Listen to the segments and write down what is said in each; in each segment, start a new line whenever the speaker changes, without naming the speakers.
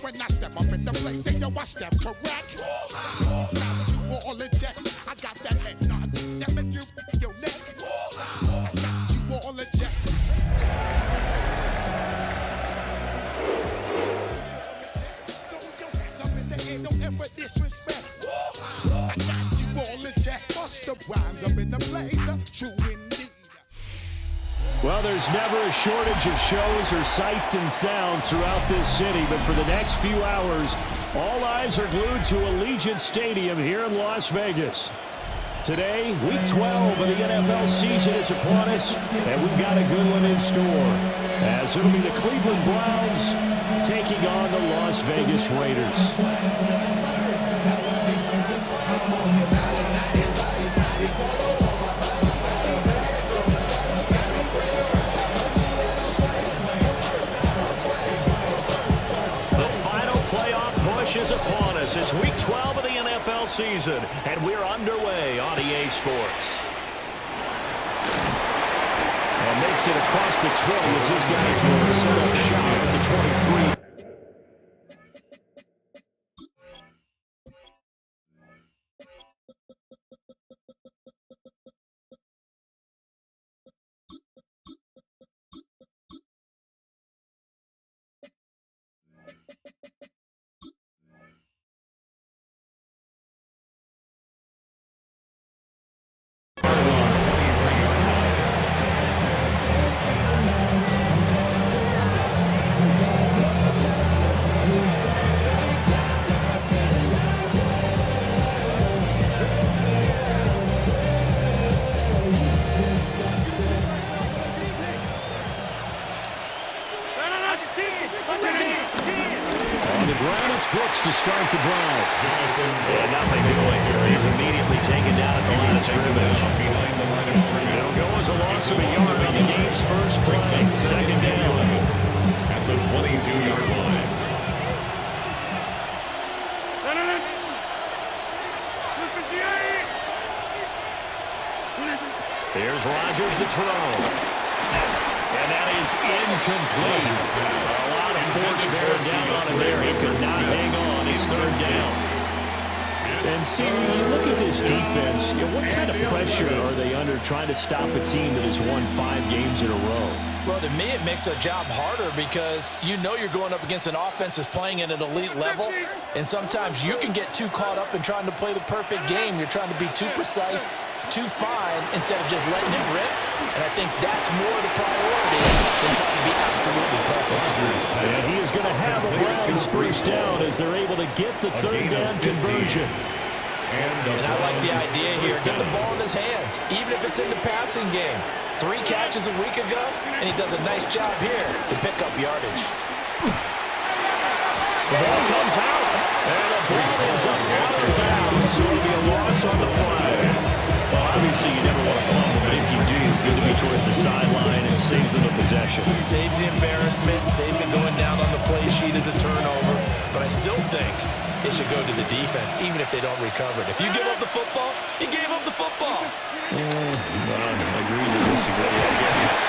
when I step up in the place, say yo, I step correct. Got you all in check. I got that head nod that make you your neck. I got you all in check. Throw your hands up in the air, don't ever disrespect. I got you all in check. Bust the rhymes up in the place, true indeed.
Well, there's never a shortage of shows or sights and sounds throughout this city, but for the next few hours, all eyes are glued to Allegiant Stadium here in Las Vegas. Today, Week 12 of the NFL season is upon us, and we've got a good one in store, as it'll be the Cleveland Browns taking on the Las Vegas Raiders. Is upon us. It's Week 12 of the NFL season, and we're underway on EA Sports. And makes it across the 20 as his guys will set up shot at the 23. To start the drive. Yeah, nothing doing here. He's immediately taken down at the line of scrimmage. It'll go as a loss of a yard on the game's first play. Second down.
At the 22-yard line.
Here's Rodgers to throw. And that is incomplete. A lot of force bearing down on him there. He could not hang on. It's third down. And see, when you look at this defense, what kind of pressure are they under trying to stop a team that has won 5 games in a row?
Well, to me, it makes the job harder because you know you're going up against an offense that's playing at an elite level, and sometimes you can get too caught up in trying to play the perfect game. You're trying to be too precise, too fine, instead of just letting it rip. And I think that's more the priority than trying to be absolutely perfect.
And he is going to have the Browns first down as they're able to get the third down conversion.
And I like the idea here. Get the ball in his hands, even if it's in the passing game. 3 catches a week ago, and he does a nice job here to pick up yardage.
The ball comes out, and the ball is up out of bounds. So it'll be a loss on the play. Well, obviously you never want to fumble, but if you do, you're going to be towards the sideline and saves them the possession.
Saves the embarrassment, saves it going down on the play sheet as a turnover. But I still think it should go to the defense, even if they don't recover it. If you give up the football, you gave up the football.
I agree to disagree, I guess.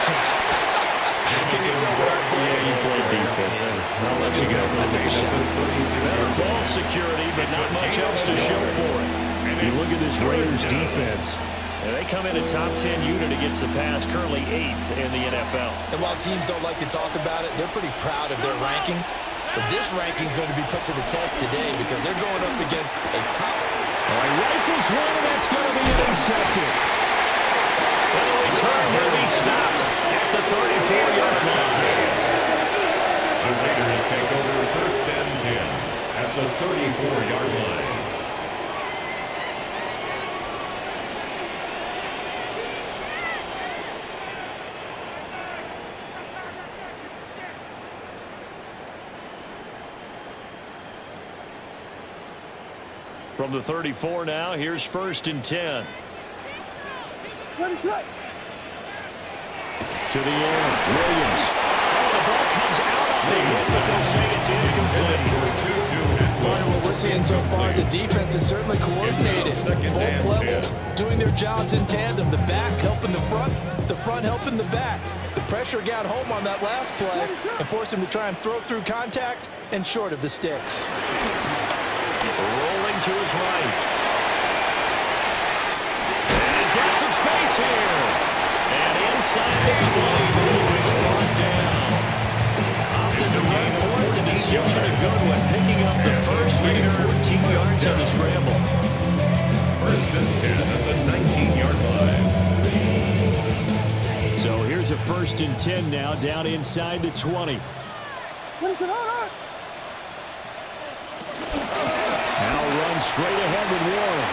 Can you tell what I play?
Yeah, you play defense. I'll let you go.
That's a shot.
Better ball security, but not much else to show for it. You look at this Raiders defense. And they come in a top 10 unit against the pass, currently 8th in the NFL.
And while teams don't like to talk about it, they're pretty proud of their rankings. But this ranking is going to be put to the test today because they're going up against a top.
All right, rifles one, that's going to be intercepted. And the return will be stopped at the 34-yard line.
The Raiders take over first and 10 at the 34-yard line.
From the 34 now, here's first and 10. To the air, Williams. Oh, the ball comes out on the hit, but they'll say it's incomplete.
Well, we're seeing seeing so far as a defense is certainly coordinated. Both levels doing their jobs in tandem. The back helping the front helping the back. The pressure got home on that last play and forced him to try and throw through contact and short of the sticks.
Rolling to his right. And he's got some space here. And inside the 20 before he's brought down. Opted to run for it. The decision a good one. Picking up the first, getting 14 yards on the scramble.
First and 10 at the 19-yard line.
So here's a first and 10 now, down inside the 20. Now run straight ahead with Warren.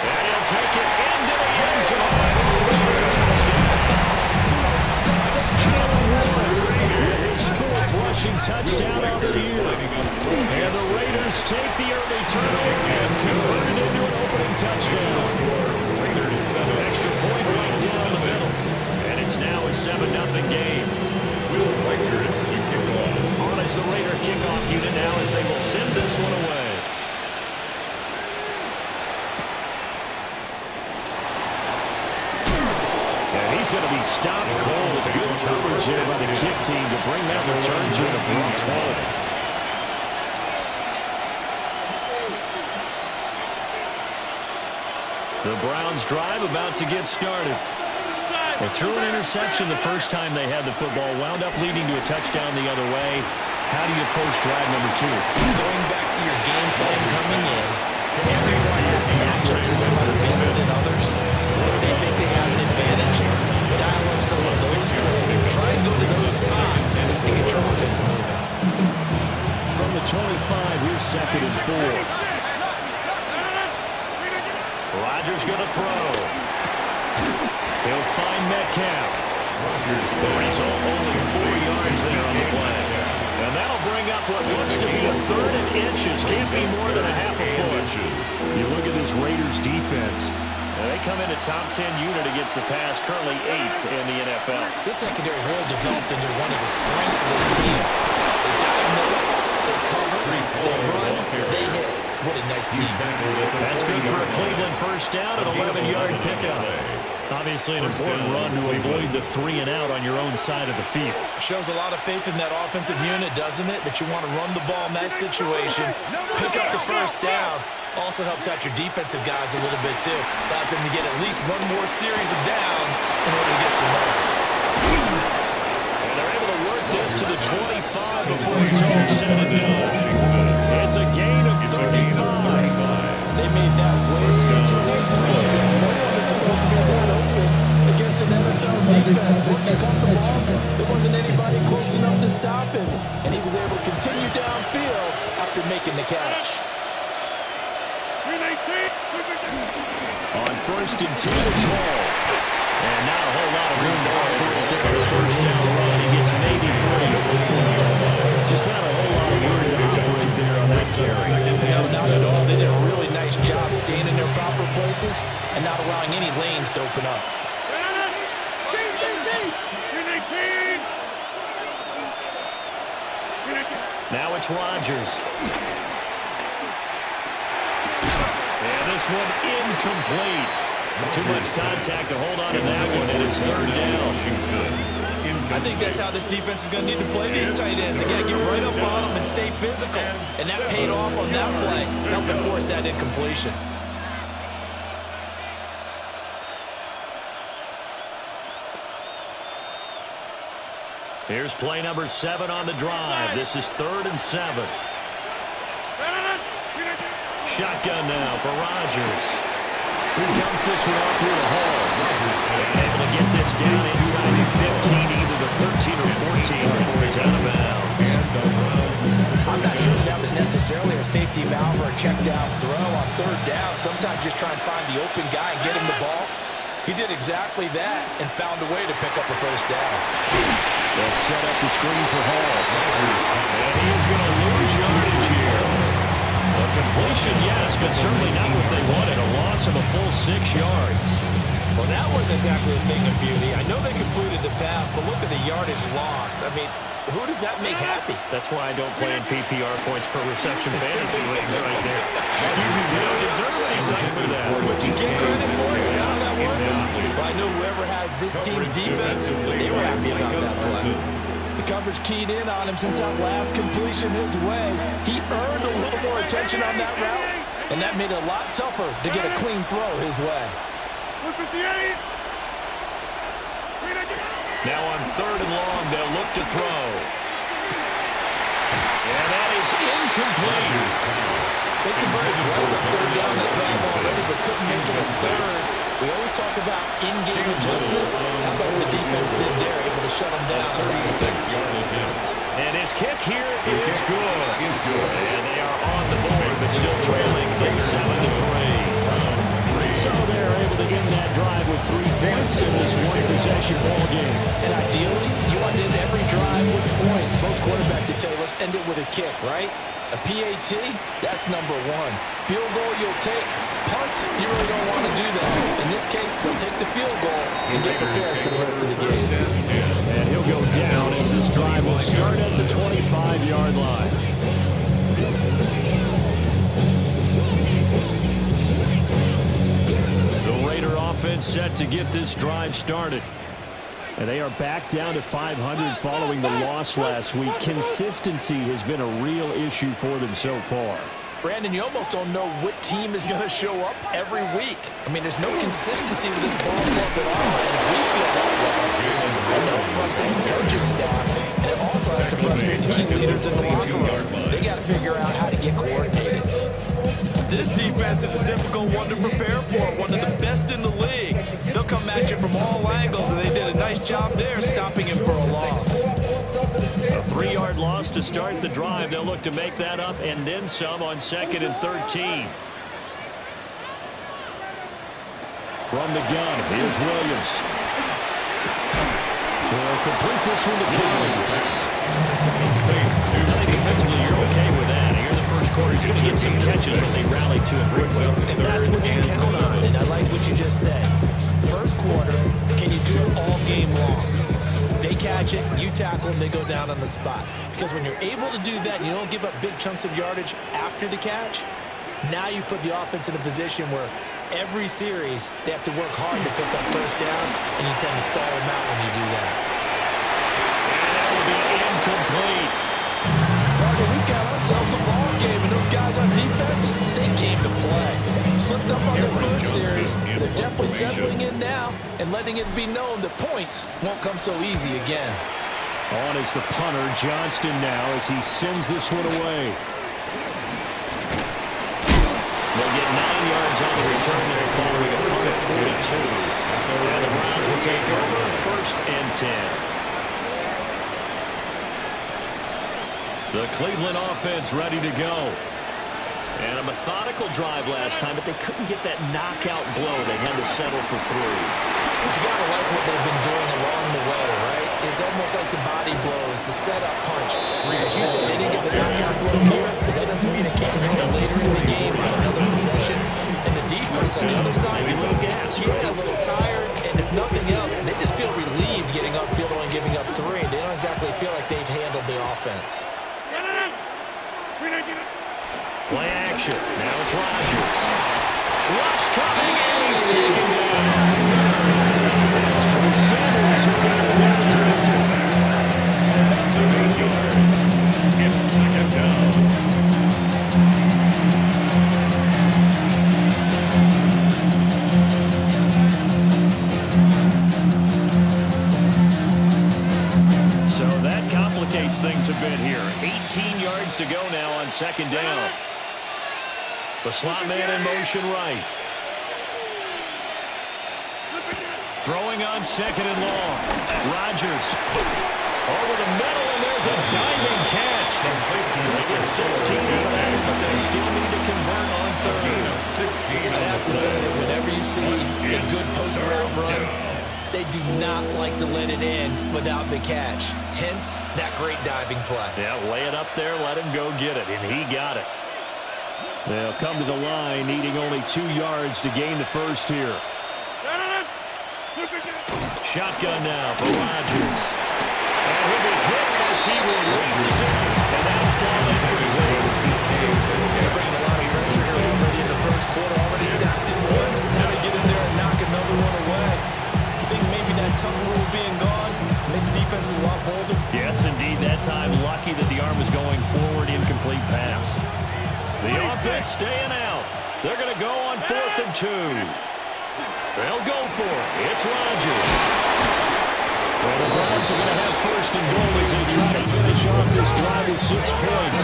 And he'll take it into the end zone for a Raider touchdown. Jalen Warren with his fourth rushing touchdown of the year. And the Raiders take the early turnover and convert it into an opening touchdown. Extra point right down the middle. And it's now a 7-0 game.
Will Riker to kick off.
On as the Raider kickoff unit now as they will send this one away. And he's going to be stopped cold. Good coverage there by the kick team to bring that return to an abrupt halt. The Browns drive about to get started. They threw an interception the first time they had the football, wound up leading to a touchdown the other way. How do you approach drive number 2?
Going back to your game plan coming in, everyone has matchups that they might be better than others. Where they think they have an advantage, dial up some of those plays, try and go to those spots and get your offense moving.
From the 25, here's 2nd and 4. Rodgers going to throw. He'll find Metcalf. The result, only 4 yards there on the play. And that'll bring up what looks to be a 3rd and inches. Can't be more than a half a foot. You look at this Raiders defense. They come in a top 10 unit against the pass, currently 8th in the NFL.
This secondary really developed into one of the strengths of this team. They diagnose, they cover, they run, they hit. What a nice team.
That's good for a Cleveland first down, an 11-yard pickup. Obviously an important run to avoid the 3 and out on your own side of the field.
Shows a lot of faith in that offensive unit, doesn't it? That you want to run the ball in that situation, pick up the first down. Also helps out your defensive guys a little bit too. Allows them to get at least one more series of downs in order to get some rest.
And they're able to work this to the 25 before it's all said and done. It's a gain of 35.
They made that way too easy. Supposed to be that open against an NFL defense. Once he caught the ball, there wasn't anybody close enough to stop him, and he was able to continue downfield after making the catch.
On 1st and 10, it's Hall. And not a whole lot of room to operate there on the first down run. He gets maybe 3. Just not a whole lot of room to operate there on that carry.
No, not at all. They did a really nice job staying in their proper places and not allowing any lanes to open up.
Now it's Rodgers. And this one incomplete. Too much contact to hold on to that one, and it's 3rd down.
I think that's how this defense is going to need to play these tight ends. They got to get right up on them and stay physical. And that paid off on that play, helping force that incompletion.
Here's play number 7 on the drive. This is 3rd and 7. Shotgun now for Rodgers. Who dumps this one off here to Hall. Able to get this down inside the 15, either the 13 or 14 before he's out of bounds.
I'm not sure that was necessarily a safety valve or a check down throw on 3rd down. Sometimes just try and find the open guy and get him the ball. He did exactly that and found a way to pick up a first down.
They'll set up the screen for Hall. And he is going to lose yardage here. A completion, yes, but certainly not what they wanted. A loss of a full 6 yards.
Well, that wasn't exactly a thing of beauty. I know they completed the pass, but look at the yardage lost. I mean, who does that make happy?
That's why I don't play in PPR points per reception fantasy leagues right there. You don't deserve anything for that.
What you get credit for is how that works. Well, I know whoever has this team's defense, they were happy about that play.
The coverage keyed in on him since that last completion his way. He earned a little more attention on that route, and that made it a lot tougher to get a clean throw his way.
Now on 3rd and long, they'll look to throw. And that is incomplete.
They converted twice on 3rd down that drive already, but couldn't make it a 3rd. We always talk about in-game adjustments. How about what the defense did there, able to shut them down on that attempt.
And his kick here is good. And they are on the board, but still trailing. It's 7-3. So they're able to end that drive with 3 points in this one-possession ball game.
And ideally, you want to end every drive with points. Most quarterbacks, you tell you, let's end it with a kick, right? A PAT, that's number 1. Field goal, you'll take. Punts, you really don't want to do that. In this case, they'll take the field goal and get prepared for the rest of the game.
And he'll go down as this drive will start at the 25-yard line. The Raider offense set to get this drive started. And they are back down to 500 following the loss last week. Consistency has been a real issue for them so far.
Brandon, you almost don't know what team is going to show up every week. I mean, there's no consistency with this ball club at all, and we feel that way. I know it frustrates the coaching staff, and it also has to frustrate the key leaders in the locker room. They got to figure out how to get coordinated. This defense is a difficult one to prepare for, one of the best in the league. They'll come at you from all angles, and they did a nice job there stopping him for a loss.
A 3-yard loss to start the drive. They'll look to make that up and then some on 2nd and 13. From the gun, here's Williams. They'll complete this one to Collins. I think defensively you're okay with that. Here in the first quarter, he's going to get some catches, but they rally to him quickly.
And that's what you count on, and I like what you just said. First quarter, can you do it all game long? They catch it, you tackle them, they go down on the spot. Because when you're able to do that, you don't give up big chunks of yardage after the catch, now you put the offense in a position where every series they have to work hard to pick up first downs, and you tend to stall them out when you do that.
And that will be incomplete.
Parker, we've got ourselves a ball game, and those guys on defense, they came to play. Slipped up on the first series, but they're definitely settling in now and letting it be known that points won't come so easy again.
On is the punter, Johnston, now as he sends this one away. They'll get 9 yards on the return there following a punt at 42. And the Browns will take over 1st and 10. The Cleveland offense ready to go. And a methodical drive last time, but they couldn't get that knockout blow. They had to settle for 3.
But you got to like what they've been doing along the way, right? It's almost like the body blows, the setup punch. As you said, they didn't get the knockout blow here, but that doesn't mean it can't come later in the game on another possession. And the defense on the other side,
a little gas,
a little tired. And if nothing else, they just feel relieved getting upfield and giving up 3. They don't exactly feel like they've handled the offense.
Play action. Now it's Rodgers. Rush coming, and he's taken down. It's Drew Sanders who got him there to turn.
7 yards. It's 2nd down.
So that complicates things a bit here. 18 yards to go now on 2nd down. The slot man in motion right. Throwing on 2nd and long. Rodgers over the middle, and there's a diving catch. They get 16 out of that, but they still need to convert on 3rd.
I have to say that whenever you see a good post route run, they do not like to let it end without the catch. Hence, that great diving play.
Yeah, lay it up there, let him go get it, and he got it. They'll come to the line, needing only 2 yards to gain the first here. Shotgun now for Rodgers. And he'll be hit as he releases it. And that'll fall incomplete.
They're bringing a lot of pressure here already in the first quarter. Already sacked it once. Now they get in there and knock another one away. I think maybe that tough rule being gone makes defenses a lot bolder.
Yes, indeed. That time, lucky that the arm was going forward. Incomplete pass. The offense staying out. They're going to go on 4th and 2. They'll go for it. It's Rodgers. Well, the Browns are going to have 1st and goal as they try to finish off this drive with 6 points.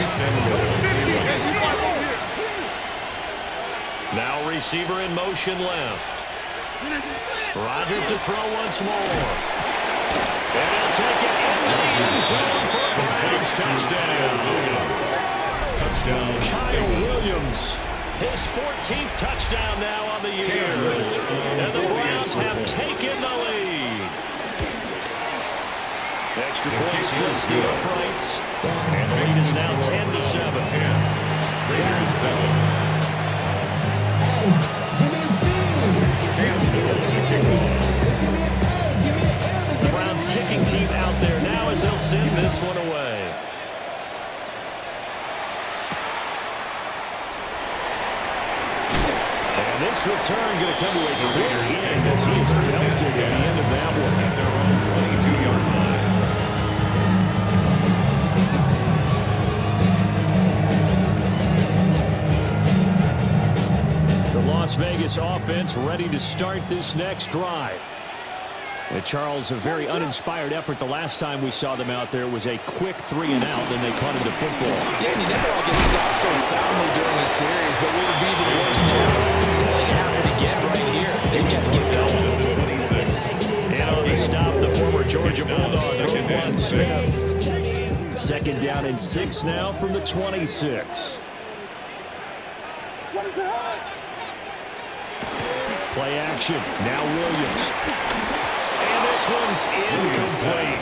Now receiver in motion left. Rodgers to throw once more. And he'll take it in the end zone for a Browns touchdown. Kyle Williams, his 14th touchdown now on the year. And the Browns have taken the lead. Extra point splits the uprights. And the lead is now 10-7.
Raiders 7.
The Browns kicking team out there now as they'll send this one away. And this return going to come to a quick end as he's belted at the end of that one.
At their own 22-yard line.
The Las Vegas offense ready to start this next drive. And Charles, a very uninspired effort the last time we saw them out there was a quick 3-and-out, and they punted the football.
Yeah, you never all get stopped so soundly during the series, but would it be the worst now? It's going to happen again right here. They've got to get going.
26.
And on the stop, the former Georgia Bulldog, Roquan Smith. 2nd down and 6 now from the 26. Play action. Now Williams. And this one's incomplete.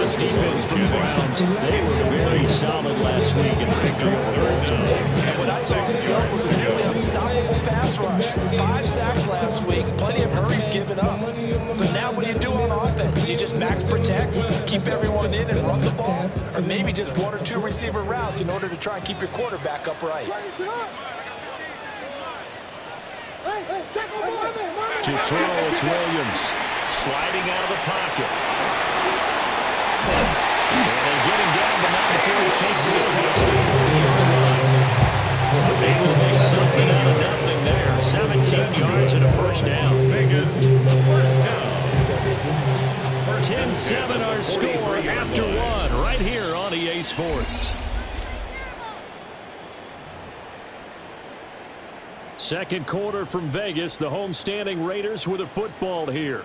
This defense for the Browns, they were very solid last week in the victory over Baltimore.
And what I saw this girl was a nearly unstoppable pass rush. 5 sacks last week, plenty of hurries given up. So now what do you do on offense? You just max protect, keep everyone in and run the ball? Or maybe just 1 or 2 receiver routes in order to try and keep your quarterback upright?
To throw, it's Williams. Sliding out of the pocket. And they get him down, but not before he takes it across the 40-yard line. They will make something out of nothing there. 17 yards and a first down.
Vegas, first down.
10-7 our score after 1 right here on EA Sports. Second quarter from Vegas, the homestanding Raiders with a football here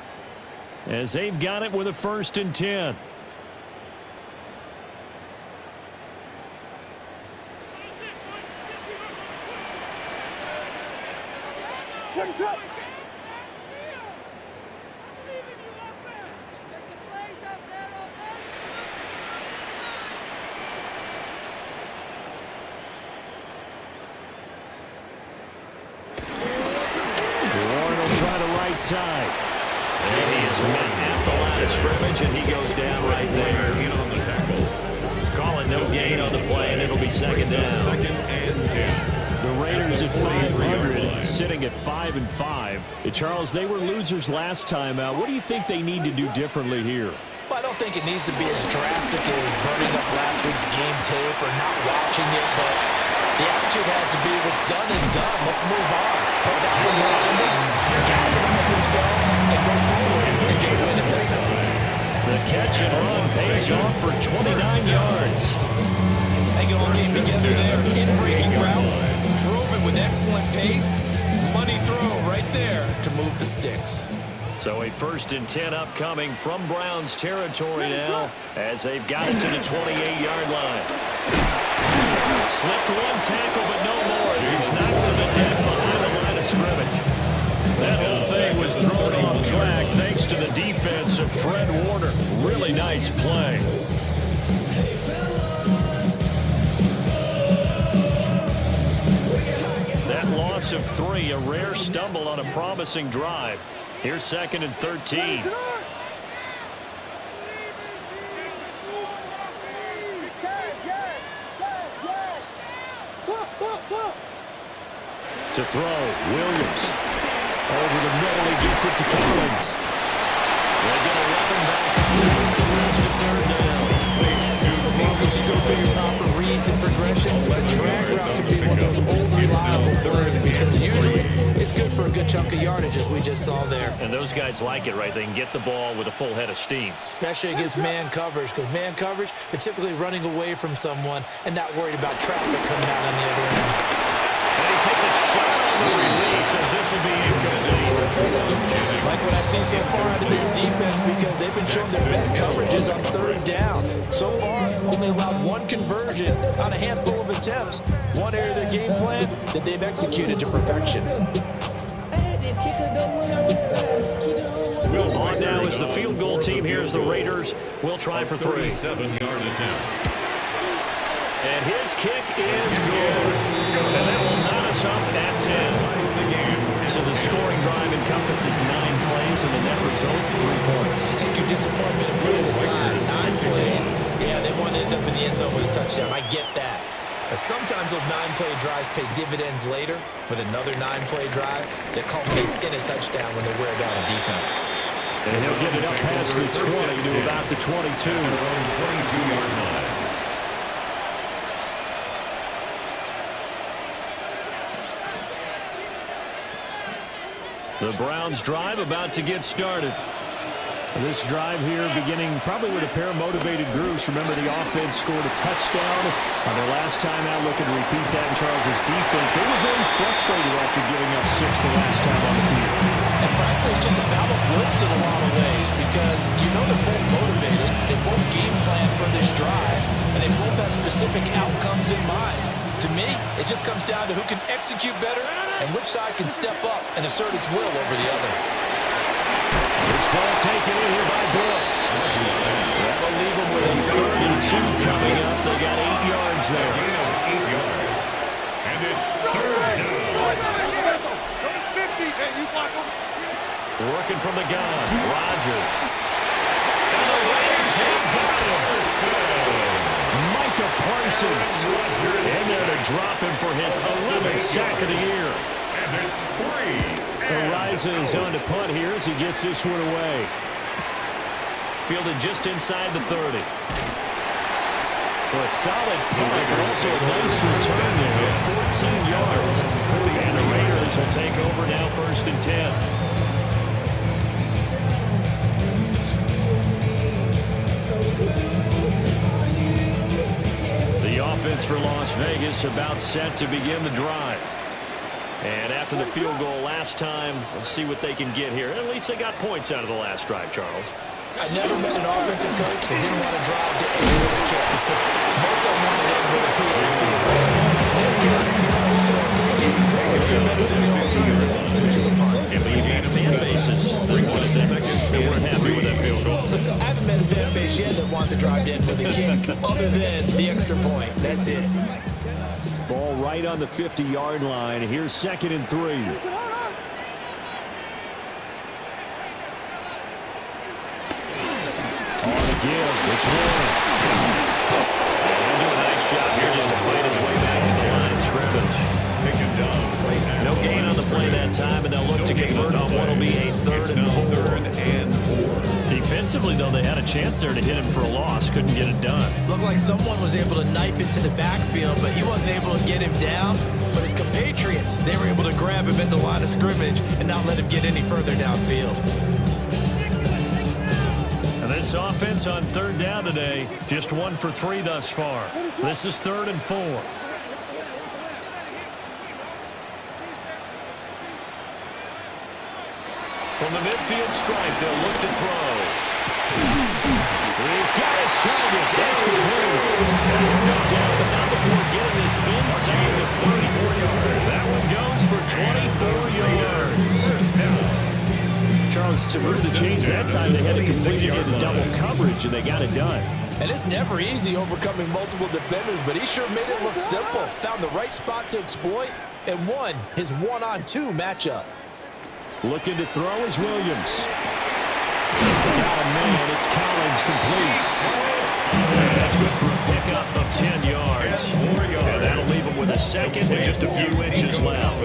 as they've got it with a 1st and 10. Side. And he is met at the line of scrimmage, and he goes down right there.
On the tackle.
Call it no gain on the play, and it'll be 2nd down.
2nd and 10.
The Raiders at 500, sitting at 5-5. Charles, they were losers last time out. What do you think they need to do differently here?
Well, I don't think it needs to be as drastic as burning up last week's game tape or not watching it, but the attitude has to be what's done is done. Let's move on. Put down the ground, galvanize themselves, and go forward and get a win in this one.
The catch and run pays off for 29 yards.
They all came together there. In-breaking route. Drove it with excellent pace. Money throw right there to move the sticks.
So a 1st and 10 upcoming from Browns territory now as they've got it to the 28-yard line. Slipped 1 tackle, but no more as he's knocked to the deck behind the line of scrimmage. That whole thing was thrown off track thanks to the defense of Fred Warner. Really nice play. That loss of 3, a rare stumble on a promising drive. Here's 2nd and 13. To throw, Williams. Over the middle, he gets it to Collins. They get 11 back on the rest of third down.
As long as you go through your proper reads and progressions, the drag route can be one of those old reliable plays because usually it's good for a good chunk of yardage, as we just saw there.
And those guys like it, right? They can get the ball with a full head of steam.
Especially against man coverage, because man coverage, they're typically running away from someone and not worried about traffic coming out on the other end.
And he takes a shot on the release as this will be incomplete.
Like what I see so far out of this defense, because they've been showing their best coverages on third down. So far, only allowed one conversion on a handful of attempts. One area of their game plan that they've executed to perfection.
On now is the field goal team. Here's the Raiders. We'll try for 3.
37-yard attempt.
And his kick is good. And that will knot us up at 10. So the scoring drive encompasses 9 plays, and the net result, 3 points.
Take your disappointment and put it aside. 9 plays. Yeah, they want to end up in the end zone with a touchdown. I get that. But sometimes those 9-play drives pay dividends later with another 9-play drive that culminates in a touchdown when they wear down a defense.
And he'll get it up past the 20 to about the 22.
22-yard line.
The Browns drive about to get started. This drive here beginning probably with a pair of motivated groups. Remember, the offense scored a touchdown on their last time out. Looking to repeat that in Charles' defense. They were very frustrated after giving up 6 the last time on the field.
And frankly, it's just a battle of wills in a lot of ways because you know they're both motivated. They both game plan for this drive, and they both have specific outcomes in mind. To me, it just comes down to who can execute better and which side can step up and assert its will over the other.
This ball taken in here by Brooks. That'll leave them with a 32 coming up. They got 8 yards there.
8 yards. And it's third down.
Working from the gun, Rodgers. And the Raiders have got him. Micah Parsons. In there to drop him for his 11th sack of the year.
And it's 3.
Ariza is on to punt here as he gets this one away. Fielded just inside the 30. Well, a solid punt, but also a nice return there at 14 yards. And the Raiders will take over now 1st and 10. The offense for Las Vegas about set to begin the drive. And after the field goal last time, we'll see what they can get here. At least they got points out of the last drive, Charles.
I never met an offensive coach that didn't want to drive to end with a kick. Most of them wanted to end with a PAT. In this case, if you don't take it, you're better than the alternative, which is a punt.
And we had fan bases that weren't happy with that field goal.
I haven't met a fan base yet that wants to drive to end with a kick, other than the extra point. That's it.
Ball right on the 50-yard line. Here's 2nd and 3. On the give, it's Warren. He'll do a nice job here just to fight his way back to the line of scrimmage.
Taken down.
No gain on the play that time, and they'll look to convert on what will be a 3rd and 4. Defensively, though, they had a chance there to hit him for a loss. Couldn't get it done.
Looked like someone was able to knife into the backfield, but he wasn't able to get him down. But his compatriots, they were able to grab him at the line of scrimmage and not let him get any further downfield.
And this offense on 3rd down today, just 1 for 3 thus far. This is 3rd and 4. From the midfield stripe, they'll look to throw. He's got his target. That's complete. And he'll go down, but not before getting this inside the 34-yard. That one goes for 24 yards. Charles, to move the chains that time, they had to complete it into double coverage, and they got it done.
And it's never easy overcoming multiple defenders, but he sure made it look simple. Found the right spot to exploit and won his 1-on-2 matchup.
Looking to throw is Williams. Got a man. It's Collins complete. And that's good for a pickup of 10 yards. And that'll leave him with a a second and just a few inches left.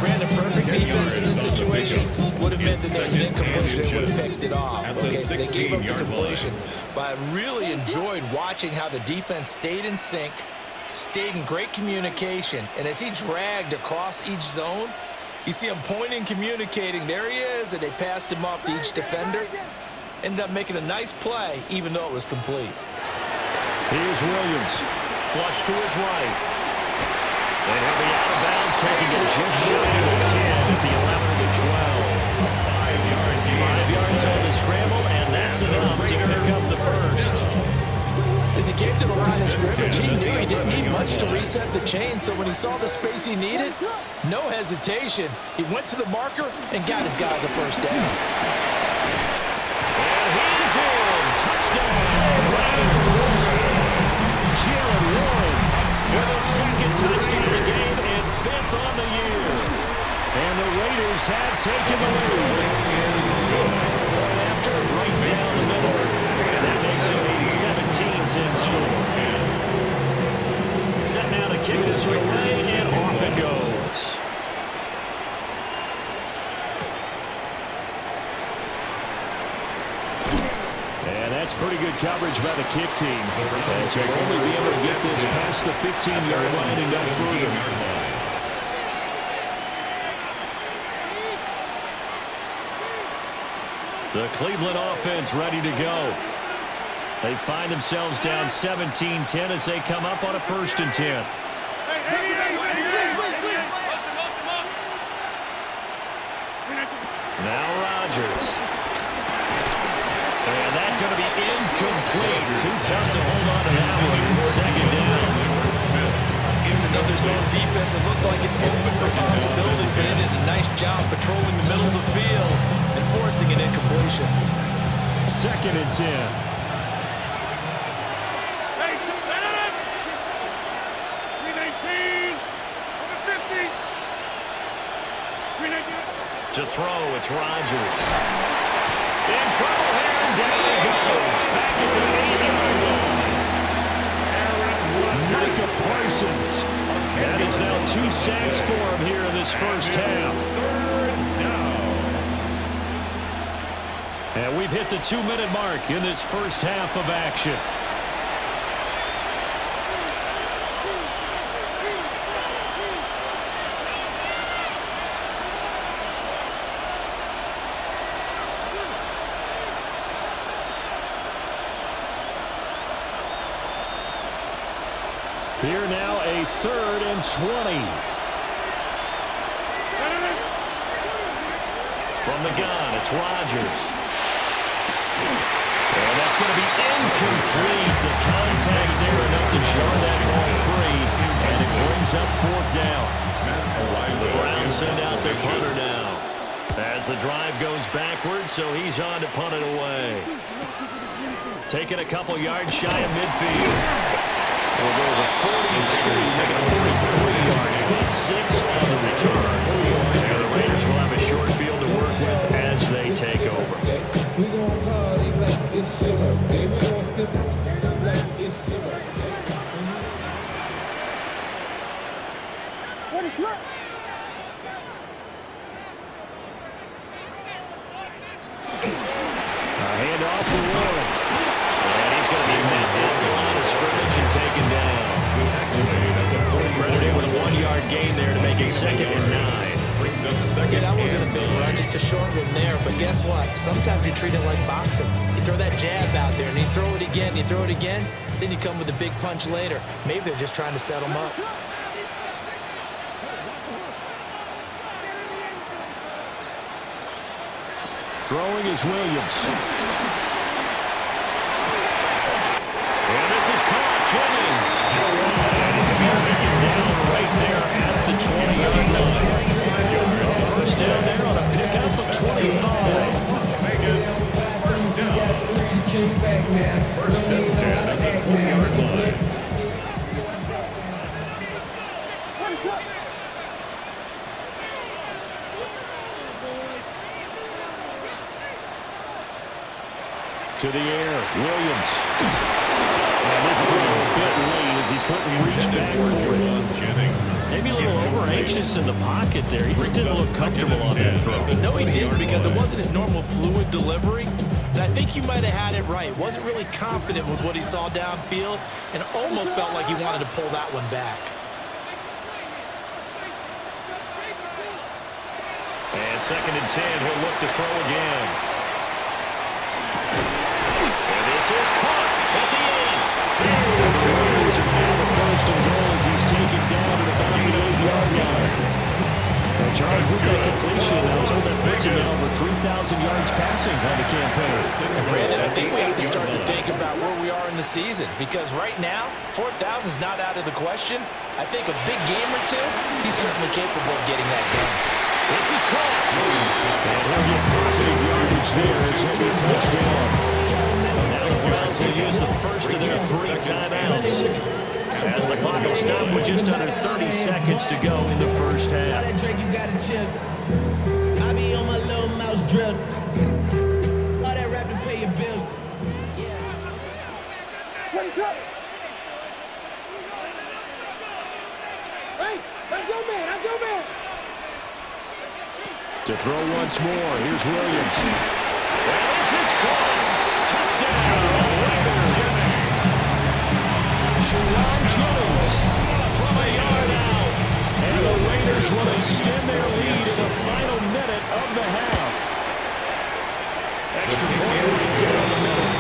Brandon, perfect defense in this situation would have meant that there was an incompletion. They would have picked it off. Okay, so they gave up the completion. But I really enjoyed watching how the defense stayed in sync, stayed in great communication. And as he dragged across each zone, you see him pointing, communicating. There he is, and they passed him off to each defender. Ended up making a nice play, even though it was complete.
Here's Williams. Flush to his right. And he'll be out of bounds, taking it just shy of the 10 at the 11 of the 12. 5 yards on the scramble, and that's enough to pick up the first.
As he came to the line of scrimmage, he knew he didn't need much to reset the chain, so when he saw the space he needed, no hesitation. He went to the marker and got his guys a first down.
And he's in. Touchdown. Jalen Warren with a second touchdown of the game and 5th on the year. And the Raiders have taken the lead. After right down the middle. And that makes it a 17-10 score. Set now to kick this one away, and off it goes. And that's pretty good coverage by the kick team. As they'll only be able to get this past the 15-yard line and go further. The Cleveland offense ready to go. They find themselves down 17-10 as they come up on a 1st and 10. Now Rodgers. And that's going to be incomplete. Too tough to hold on to that one. 2nd down.
It's another zone defense. It looks like it's open for possibilities, but it did a nice job patrolling the middle of the field and forcing an incompletion.
2nd and 10. To throw, it's Rodgers. In trouble here, and down he goes. Back at the 8-yard line. Micah Parsons. That is now 2 sacks for him here in this first half. And we've hit the 2-minute mark in this first half of action. Here now a 3rd and 20. From the gun, it's Rodgers. And that's going to be incomplete. The contact there enough to jar that ball free. And it brings up 4th down. The Browns send out their punter now. As the drive goes backwards, so he's on to punt it away. Taking a couple yards shy of midfield. Well, there's a 42, making a 43-yard hit, 6 on the return. And the Raiders will have a short field to work with as they take over. Hand off for Warren. And he's going to be met at the line of scrimmage and taken down. Credited with a 1-yard gain there to make it 2nd and 9.
Yeah, that wasn't a big run, just a short one there. But guess what? Sometimes you treat it like boxing. You throw that jab out there, and you throw it again, then you come with a big punch later. Maybe they're just trying to set them up.
Throwing is Williams. And this is caught. Jennings. And he's going to be taken down right there at the 20-yard line. First down there on a pickup of 25.
First down. 1st and 10 at the 20-yard line.
To the air, Williams. And this throw is bit late as he couldn't reach back for it. Maybe a little over-anxious in the pocket there. He just didn't look comfortable on that throw.
No, he didn't, because it wasn't his normal fluid delivery. And I think you might have had it right. Wasn't really confident with what he saw downfield and almost felt like he wanted to pull that one back.
And 2nd and 10, he'll look to throw again. And this is caught at the end. Warriors are now the 1st and goal as he's taken down at about the 8-yard line. Well, Charles, with that completion, I'm told that puts him now over 3,000 yards passing on the campaign.
And Brandon, I think we have to start to think about where we are in the season, because right now, 4,000 is not out of the question. I think a big game or two, he's certainly capable of getting that done.
This is caught. And he'll get positive yardage there as he'll be touchdown. Now the Browns will use the first of their 3 timeouts, as the clock will stop with just under 30 seconds to go in the first half.
Drake, you got to chill. I be on my little mouse drill. All that rap to pay your bills. Yeah.
What's up? Hey, that's your man. That's your man.
To throw once more, here's Williams. Well, this is caught. Touchdown, Raiders. Jerron Jones from a yard out. And the Raiders will extend their lead in the final minute of the half. Extra point down the middle.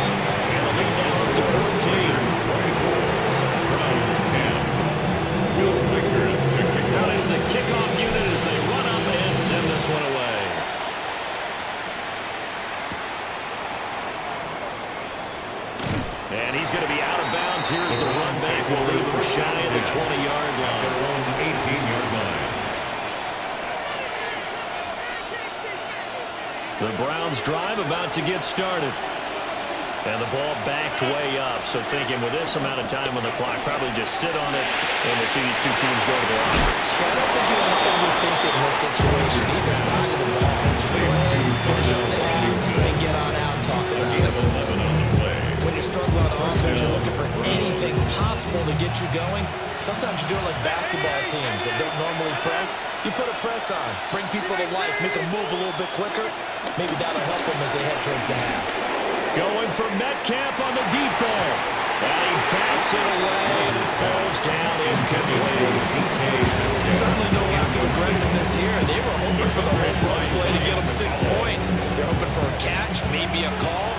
And the lead's out to 14.
Browns 10. Will Victor to kick
Now
off.
is the kickoff unit as they run up and send this one away. And he's going to be out of bounds. Here's the run back. Will leave him shy of the 20-yard line.
Their own 18-yard line.
The Browns drive about to get started. And the ball backed way up. So thinking with this amount of time on the clock, probably just sit on it, and we'll see these two teams go to the offense.
I don't think you want to overthink it in this situation. Either side of the ball, just go ahead and finish up the half and get on out and talk about it.
11 on the play.
When you're struggling on offense, you're looking for anything possible to get you going. Sometimes you're doing like basketball teams that don't normally press. You put a press on, bring people to life, make them move a little bit quicker. Maybe that'll help them as they head towards the half.
Going for Metcalf on the deep ball. And he backs it away and it falls down incomplete.
Certainly no lack of aggressiveness here. They were hoping for the home run play to get them 6 points. They're hoping for a catch, maybe a call,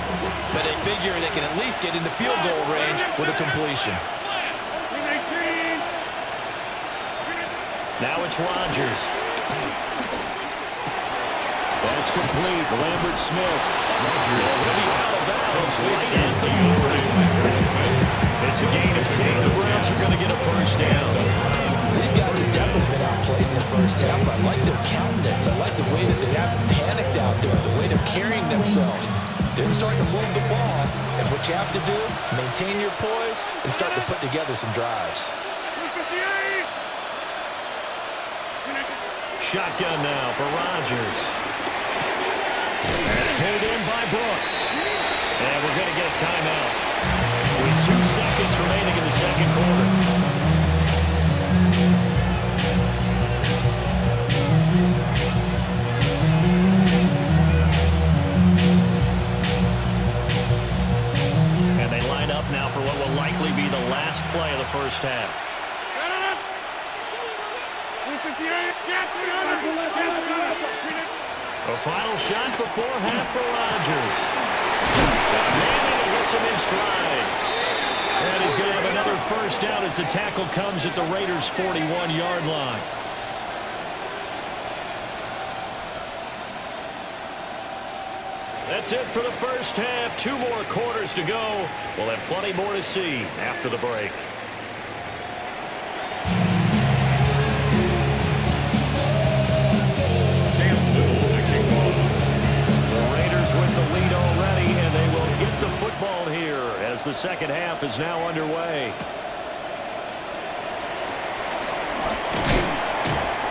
but they figure they can at least get into field goal range with a completion.
Now it's Rodgers. That's complete. Lambert Smith. Rodgers will be out of bounds right at the 40. It's a gain of 10. The Browns are going to get a first down.
These guys have definitely been outplayed in the first half. I like their countenance. I like the way that they haven't panicked out there, the way they're carrying themselves. They're starting to move the ball, and what you have to do, maintain your poise and start to put together some drives.
Shotgun now for Rodgers. That's pulled in by Brooks. And we're going to get a timeout with 2 seconds remaining in the second quarter. And they line up now for what will likely be the last play of the first half. A final shot before half for Rodgers. Manning hits him in stride. And he's going to have another first down as the tackle comes at the Raiders' 41-yard line. That's it for the first half. 2 more quarters to go. We'll have plenty more to see after the break. With the lead already, and they will get the football here as the second half is now underway.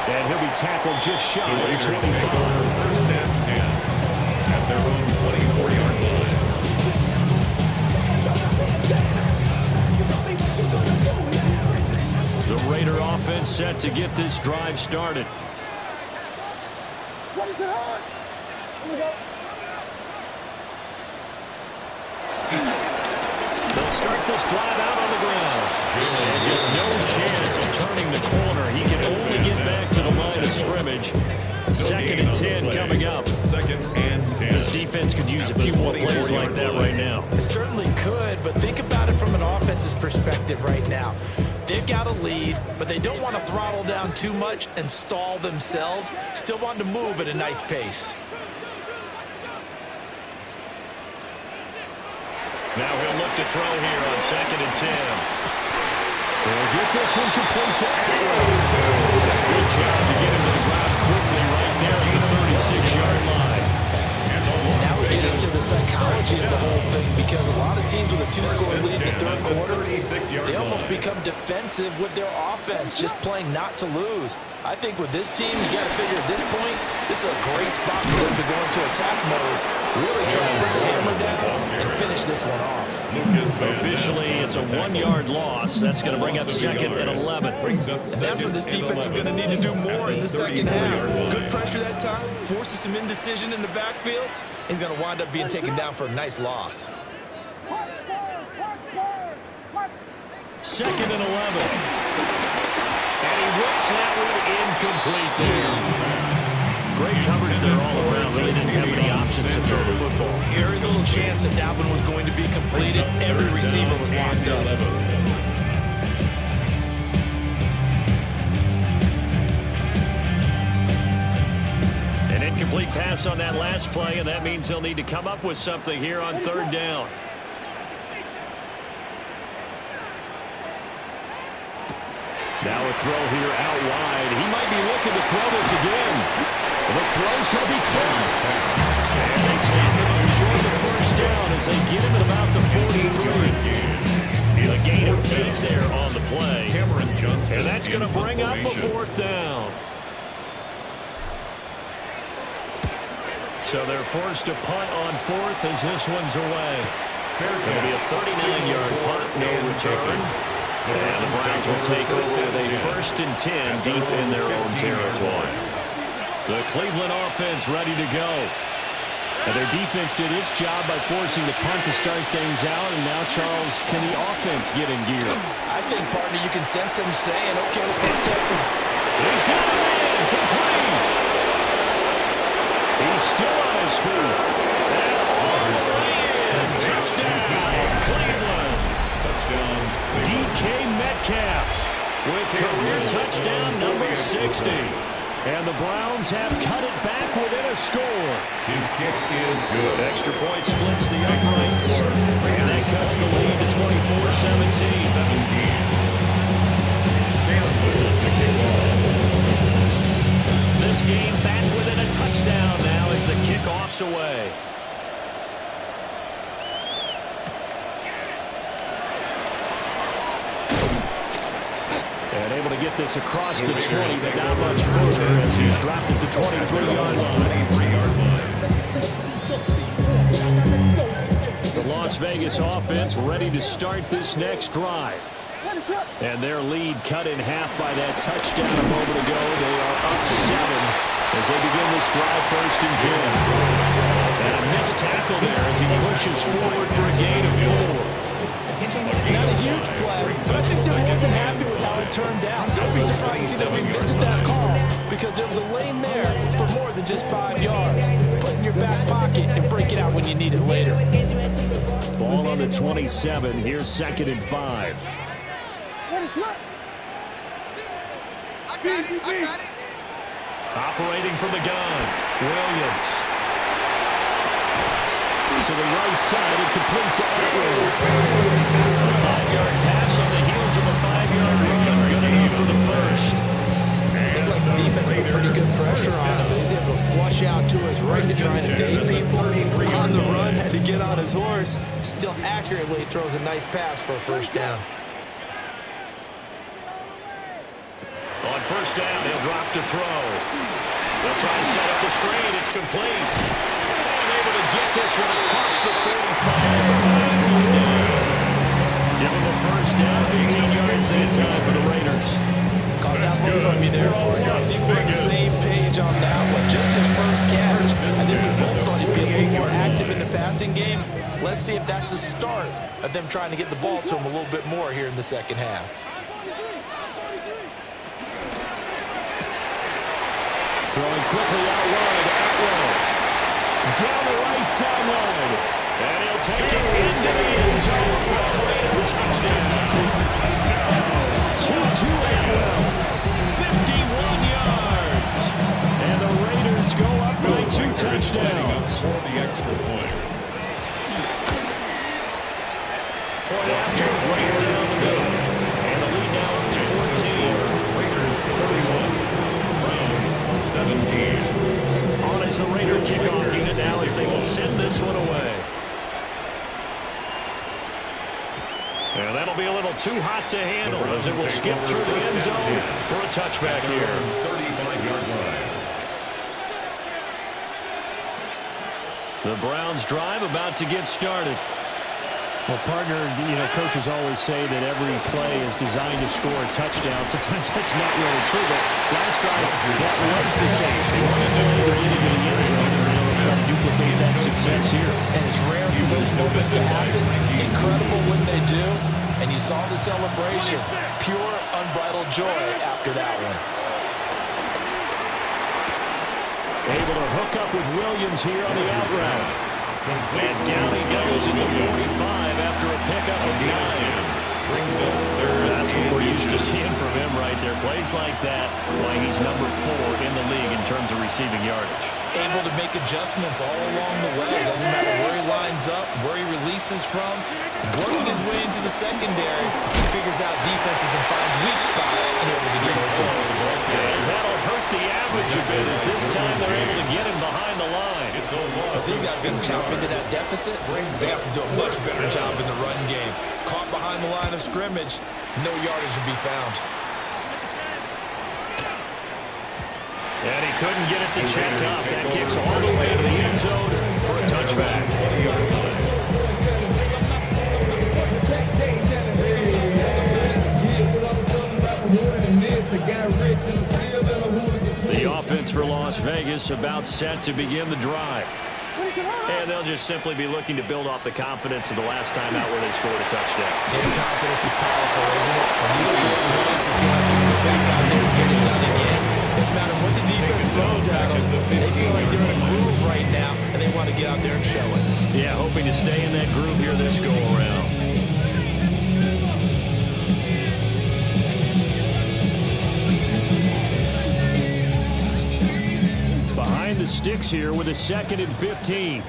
And he'll be tackled just shy of 25.
First and 10 at their own 24-yard line.
set to get this drive started.
What is it on? Here we go.
They'll start this drive out on the ground. And just no chance of turning the corner. He can only get back to the line of scrimmage. 2nd and 10 coming up.
2nd and 10.
This defense could use a few more plays like that right now.
It certainly could, but think about it from an offense's perspective right now. They've got a lead, but they don't want to throttle down too much and stall themselves. Still want to move at a nice pace.
Now he'll look to throw here on 2nd and 10. They'll get this one complete to Allen. Good job to get him to the ground quickly right there at the 36-yard line.
Now we get into the psychology of the whole thing, because a lot of teams with a 2-score lead in the third quarter, they almost become defensive with their offense, just playing not to lose. I think with this team, you got to figure at this point, this is a great spot for them to go into attack mode, really try to bring the hammer down and finish this one off.
Officially, it's a 1-yard loss. That's going to bring up 2nd and 11.
And that's what this defense is going to need to do more in the second half. Good pressure that time, forces some indecision in the backfield. He's going to wind up being taken down for a nice loss.
2nd and 11. And he whips that one incomplete there. Great coverage there all around. Really didn't have any options to throw the football.
Very little chance that that one was going to be completed. Every receiver was locked up.
An incomplete pass on that last play, and that means they'll need to come up with something here on 3rd down. Now a throw here out wide. He might be looking to throw this again. The throw's going to be caught. And they stop him up short of the 1st down as they get him at about the 43. A gain of 8 there on the play. And that's going to bring up a 4th down. So they're forced to punt on 4th as this one's away. It'll be a 39-yard punt, no return. And the Browns will take over with a 1st and 10 deep in their own territory. The Cleveland offense ready to go. And their defense did its job by forcing the punt to start things out. And now, Charles, can the offense get in gear?
I think, partner, you can sense them saying, okay, the first half is...
He's got it in, complete. He's still on his feet. And touchdown, Cleveland.
Touchdown.
DK Metcalf with career touchdown number 60. And the Browns have cut it back within a score.
His kick is good.
Extra point splits the uprights. And that cuts the lead to 24-17. This game back within a touchdown now as the kickoff's away. And able to get this across the 20, but not much further as he's dropped it to 23-yard line. The Las Vegas offense ready to start this next drive. And their lead cut in half by that touchdown a moment ago. They are up 7 as they begin this drive 1st and 10. And a missed tackle there as he pushes forward for a gain of 4.
Not a huge play, but I think they're more than happy with how it turned out. Don't be surprised to see them revisit that call, because there was a lane there for more than just 5 yards. Put it in your back pocket and break it out when you need it later.
Ball on the 27. Here's 2nd and 5.
I got it.
Operating from the gun, Williams. To the right side and complete to Edwards. A 5-yard pass on the heels of a 5-yard run. Good enough for the 1st.
Looked like the defense put pretty good pressure on him, but he's able to flush out to his right to try and evade people. On the run, had to get on his horse. Still accurately throws a nice pass for a 1st down.
On 1st down, they'll drop to throw. They'll try and set up the screen. It's complete. Get this one across the 45. Give him a 1st down, 15 yards that time for the Raiders.
Caught that one passing game. Let's see if that's the start of them trying to get the ball to him a little bit more here in the second half.
Throwing quickly out wide, down the right sideline. And he'll take it into the end zone. Touchdown. 2-2 Atwell. 51 yards. And the Raiders go up by 2 touchdowns.
For the extra point.
Point after, right down the middle. And the lead now up to 14.
Raiders 31. Browns 17.
On as the Raider kickoff unit now as they will send this one away. And that'll be a little too hot to handle as it will skip through the end zone for a touchback here.
35-yard line.
The Browns drive about to get started. Well, partner, coaches always say that every play is designed to score a touchdown. Sometimes that's not really true, but last drive, that was the case. One play, they're getting to the end zone, and they're going to try to duplicate that success here.
And it's rare for those moments to happen. Incredible when they do. And you saw the celebration. Pure, unbridled joy after that one.
Able to hook up with Williams here on the out route. And down he goes at the 45 after a pickup of 9.
Brings up third.
That's what we're used to seeing from him right there. Plays like that, why he's number 4 in the league in terms of receiving yardage.
Able to make adjustments all along the way. Doesn't matter where he lines up, where he releases from. Working his way into the secondary, he figures out defenses and finds weak spots in order to get open.
And that'll hurt the average a bit as this time they're able to get him behind the line.
If these guys going to chomp into that deficit, they have to do a much better job in the run game. Caught behind the line of scrimmage, no yardage will be found.
And he couldn't get it to check up. That kicks all the way to the end zone for a touchback. The offense for Las Vegas about set to begin the drive. And they'll just simply be looking to build off the confidence of the last time out where they scored a touchdown.
And confidence is powerful, isn't it? When you score once, you feel like you can go back out there and get it done again. No matter what the defense throws at them, they feel like they're in a groove right now, and they want to get out there and show it.
Yeah, hoping to stay in that groove here this go-around. Behind the sticks here with a 2nd and 15.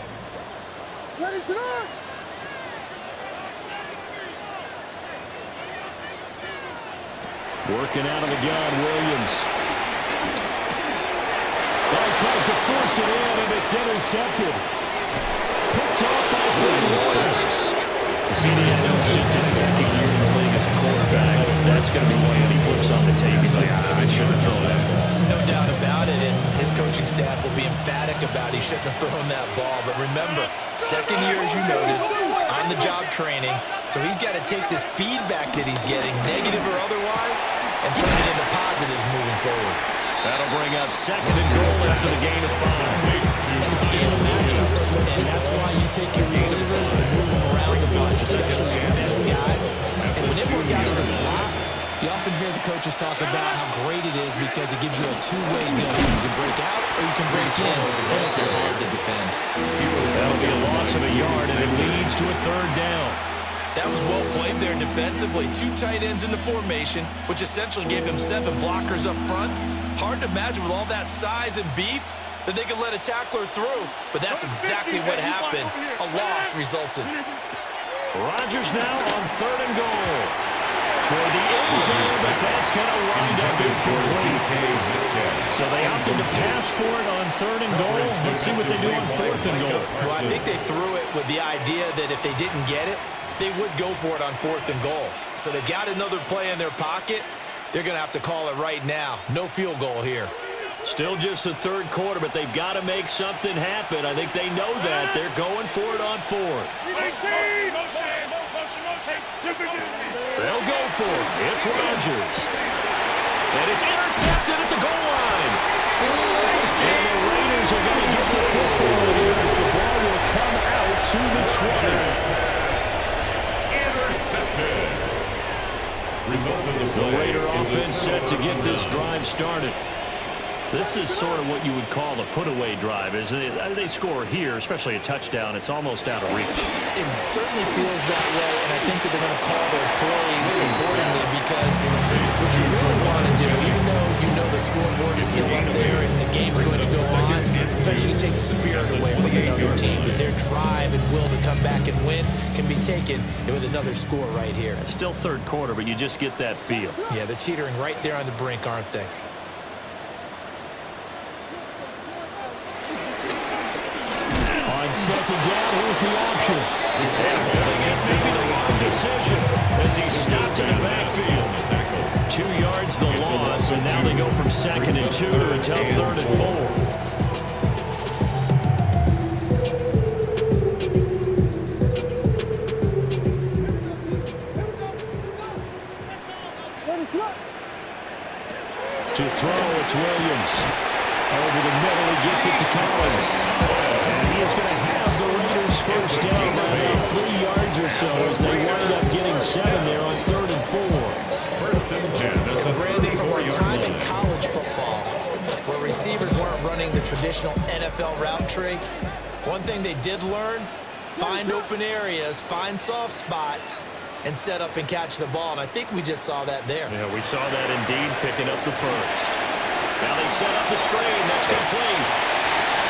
Working out of the gun, Williams. Ball tries to force it in, and it's intercepted. Picked off by Fred Warner. You see, it's just his 2nd year in the league as a quarterback. That's going to be one that he flips on the tape. He's like, I should have thrown that ball.
No doubt about it, and his coaching staff will be emphatic about he shouldn't have thrown that ball. But remember, 2nd year, as you noted, on-the-job training. So he's got to take this feedback that he's getting, negative or otherwise, and turn it into positives moving forward.
That'll bring up 2nd and goal after the gain of 5.
It's a game of matchups, and that's why you take your receivers and move them around a bunch, especially your best guys. And when they work out of the slot, you often hear the coaches talk about how great it is because it gives you a two-way gun. You can break out or you can break in. That makes it hard to defend.
That'll be a loss of a yard, and it leads to a 3rd down.
That was well played there defensively. 2 tight ends in the formation, which essentially gave them 7 blockers up front. Hard to imagine with all that size and beef that they could let a tackler through, but that's exactly what happened. A loss resulted.
Rodgers now on 3rd and goal. Toward the end zone, but that's going to wind up incomplete. So they opted to pass for it on 3rd and goal. Let's see what they do on 4th and goal.
Well, I think they threw it with the idea that if they didn't get it, they would go for it on 4th and goal. So they've got another play in their pocket. They're going to have to call it right now. No field goal here.
Still just the 3rd quarter, but they've got to make something happen. I think they know that. They're going for it on 4th. They'll go for it. It's Rodgers. And it's intercepted at the goal line. And the Raiders are going to get the football here as the ball will come out to drive started. This is sort of what you would call a put-away drive, isn't it? They score here, especially a touchdown. It's almost out of reach.
It certainly feels that way, and I think that they're going to call their plays accordingly because what you really want to do, even though you know the scoreboard is still up there and the game's going to go on, in fact, you can take the spirit away from another team, but their drive and will to come back and win can be taken with another score right here.
Still third quarter, but you just get that feel.
Yeah, they're teetering right there on the brink, aren't they?
On second down, here's the option. And holding it may be the wrong decision as he stopped in the backfield. 2 yards the loss, and now they go from 2nd and 2 to a tough 3rd and 4. To throw, it's Williams. Over the middle, he gets it to Collins. And he is going to have the Raiders first down by about 3 yards or so as they wind up getting 7 there on 3rd and 4.
First and 10.
Brandon, from our time in college football, where receivers weren't running the traditional NFL route tree, one thing they did learn, find open areas, find soft spots, and set up and catch the ball. And I think we just saw that there.
Yeah, we saw that indeed, picking up the first. Now they set up the screen. That's complete.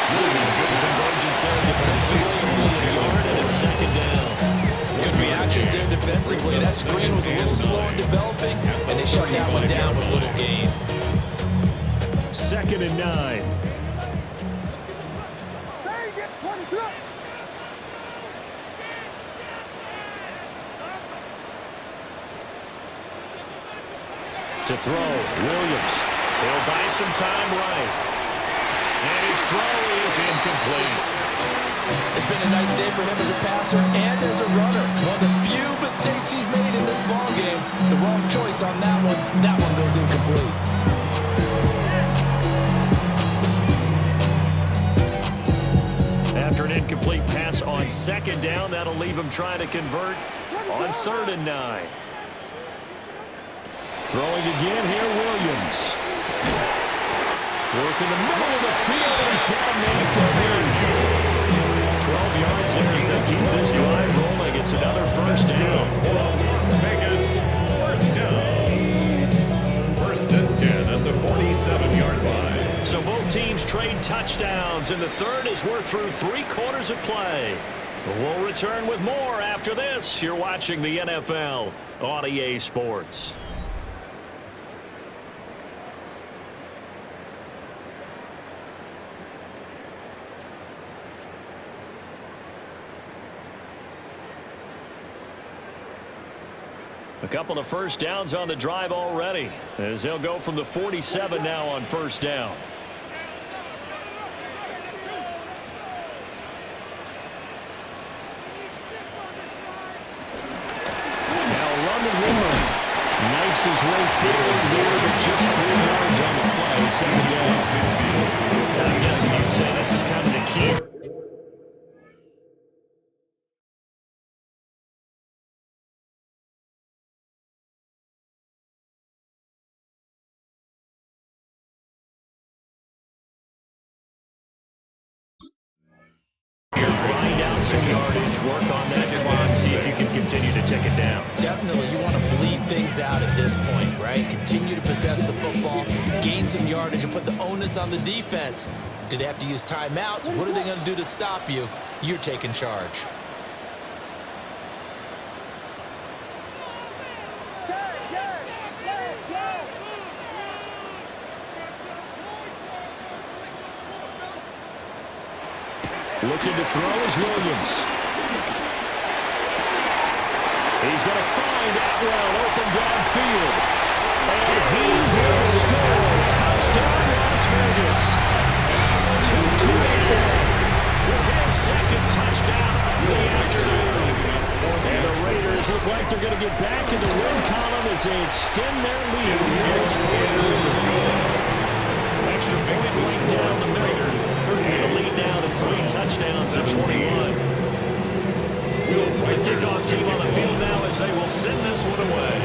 Williams with the convergence there defensively. A yard and it's 2nd down.
Good reactions there defensively. That screen was a little slow in developing, and they shut that one down with little gain.
2nd and 9. To throw, Williams. He'll buy some time running. And his throw is incomplete.
It's been a nice day for him as a passer and as a runner. One of the few mistakes he's made in this ballgame. The wrong choice on that one. That one goes incomplete.
After an incomplete pass on 2nd down, that'll leave him trying to convert on 3rd and 9. Throwing again here, Williams. Working the middle of the field, and he's got a man covered. 12 yards there as they keep this drive rolling. It's another first down.
Vegas, first down. First and 10 at the 47-yard line.
So both teams trade touchdowns, and the third as we're through 3 quarters of play. We'll return with more after this. You're watching the NFL on EA Sports. A couple of first downs on the drive already as they'll go from the 47 now on first down. Now London Woodland knifes his way forward here, but just 3 yards on the play. 2nd down. I'm guessing you'd say this is kind of the key. Grind out some yardage, work on that clock, see if you can continue to take it down.
Definitely, you want to bleed things out at this point, right? Continue to possess the football, gain some yardage, and put the onus on the defense. Do they have to use timeouts? What are they going to do to stop you? You're taking charge.
Looking to throw is Williams. He's going to find Atwell open downfield. And he will score. Touchdown, Las Vegas. 2-2 with his 2nd touchdown of the afternoon. And the Raiders look like they're going to get back in the win column as they extend their lead. Here's 4th. Extra point right down the middle. And the lead now to 3 touchdowns to 21. The kickoff team on the field now as they will send this one away.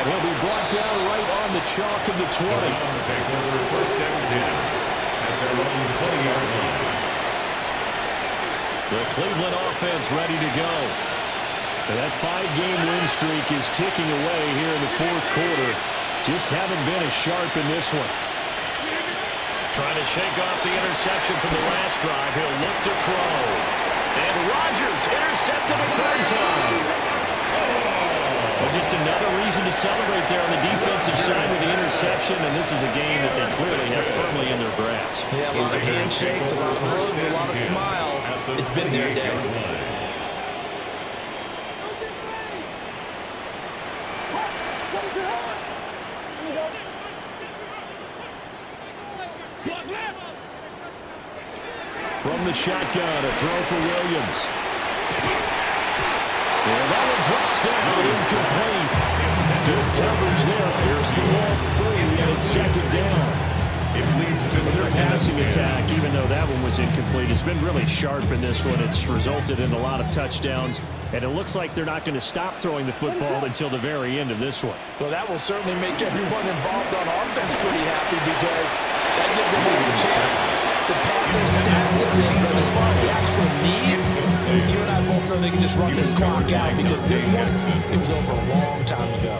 And he'll be brought down right on the chalk of the 20.
Browns take over first and 10 at their own 20-yard line.
The Cleveland offense ready to go. And that 5-game win streak is ticking away here in the fourth quarter. Just haven't been as sharp in this one. Trying to shake off the interception from the last drive. He'll look to throw. And Rodgers intercepted a third time. Well, just another reason to celebrate there on the defensive side with the interception. And this is a game that they clearly have firmly in their grasp.
Yeah, a lot of handshakes, a lot of hugs, a lot of smiles. It's been their day.
From the shotgun, a throw for Williams. And that one drops down, incomplete. Good coverage there, forced the ball free, and it's second down.
It leads to
Their passing attack, even though that one was incomplete, has been really sharp in this one. It's resulted in a lot of touchdowns, and it looks like they're not going to stop throwing the football until the very end of this one.
Well, that will certainly make everyone involved on offense pretty happy because that gives them a chance to pad their stats a bit. But as far as the actual need, you and I both know they can just run this clock out because this one, it was over a long time ago.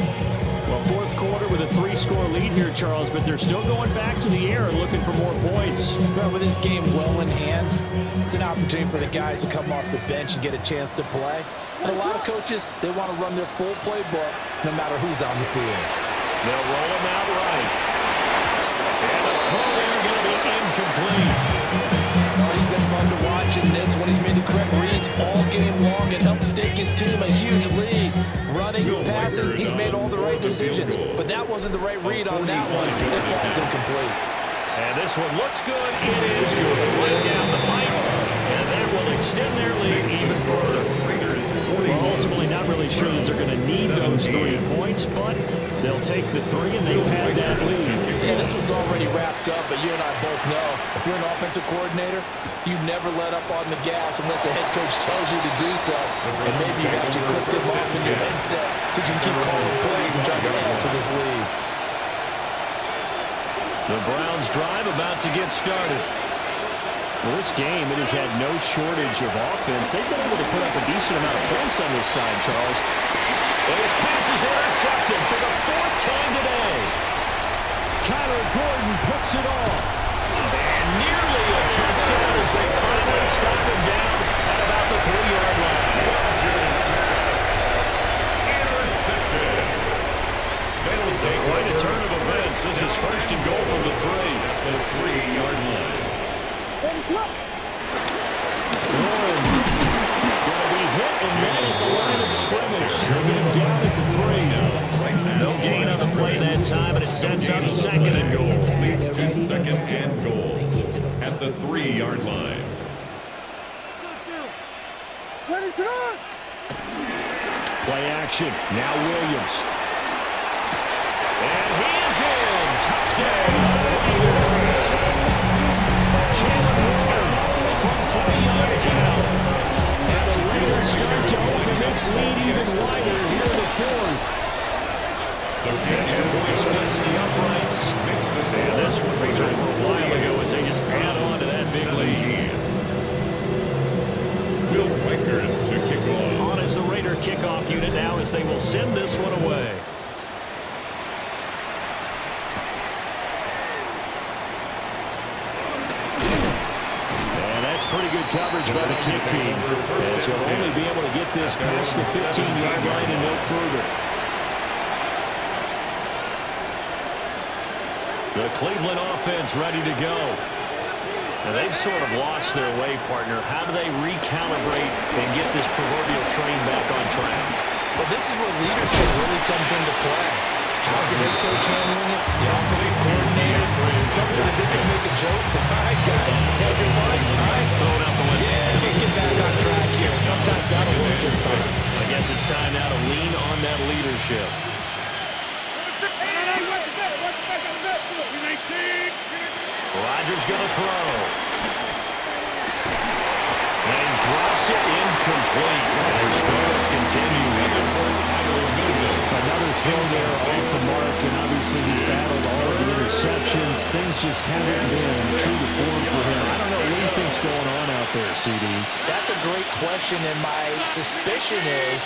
Well, fourth quarter with a 3-score lead here, Charles, but they're still going back to the air and looking for more points.
Well, with this game well in hand, it's an opportunity for the guys to come off the bench and get a chance to play. And a lot of coaches, they want to run their full playbook no matter who's on the field.
They'll roll him out right. And the throw there going to be incomplete.
Oh, he's been fun to watch in this one. He's made the correct reads all game long and helped stake his team a huge lead. Running, passing, he's made all the right decisions. But that wasn't the right read on that one. It falls incomplete.
And this one looks good. It is good. Right down the pipe. And that will extend their lead even further. Well, ultimately not really sure that they're going to need those 3 points, but they'll take the 3 and they've had that lead.
Yeah, this one's already wrapped up, but you and I both know if you're an offensive coordinator, you never let up on the gas unless the head coach tells you to do so. And maybe you've actually clicked this off in your headset so you can keep calling plays and trying to add to this lead.
The Browns drive about to get started. Well, this game, it has had no shortage of offense. They've been able to put up a decent amount of points on this side, Charles. And his pass is intercepted for the 4th time today. Kyler Gordon puts it off. And nearly a touchdown as they finally stop him down at about the 3-yard line.
Intercepted. They'll take
Quite a turn of events. This is first and goal from the 3.
at the 3-yard line.
Gordon going to be hit and then at the line of scrimmage. They'll get him down at the 3. No gain on the play that time, and it sets up second and goal.
Leads to second and goal at the 3-yard line.
Play action. Now Williams. And he is in. Touchdown. Jalen Warren from 40 yards out. And the Raiders start to open this lead even wider here in the 4th. The extra point splits the uprights. And this one was over a while ago as they just add on to that big lead.
Will Riker to kick off.
On is the Raider kickoff unit now as they will send this one away. And that's pretty good coverage by the kick team, as they'll only be able to get this past the 15-yard line and no further. The Cleveland offense ready to go. Now they've sort of lost their way, partner. How do they recalibrate and get this proverbial train back on track?
Well, this is where leadership really comes into play. How's the head coach handling it? The offensive coordinator? Sometimes they just make a joke. All right, guys, having fun? All right, throw it out the window. Yeah, let's get back on track here. Sometimes that'll work just fine.
I guess it's time now to lean on that leadership. Rodgers going to throw. And drops it incomplete. Their struggles continue. Another throw there Obviously, he's battled all of the interceptions. Things just haven't been true to form for him. I don't know what he thinks going on out there, CD.
That's a great question, and my suspicion is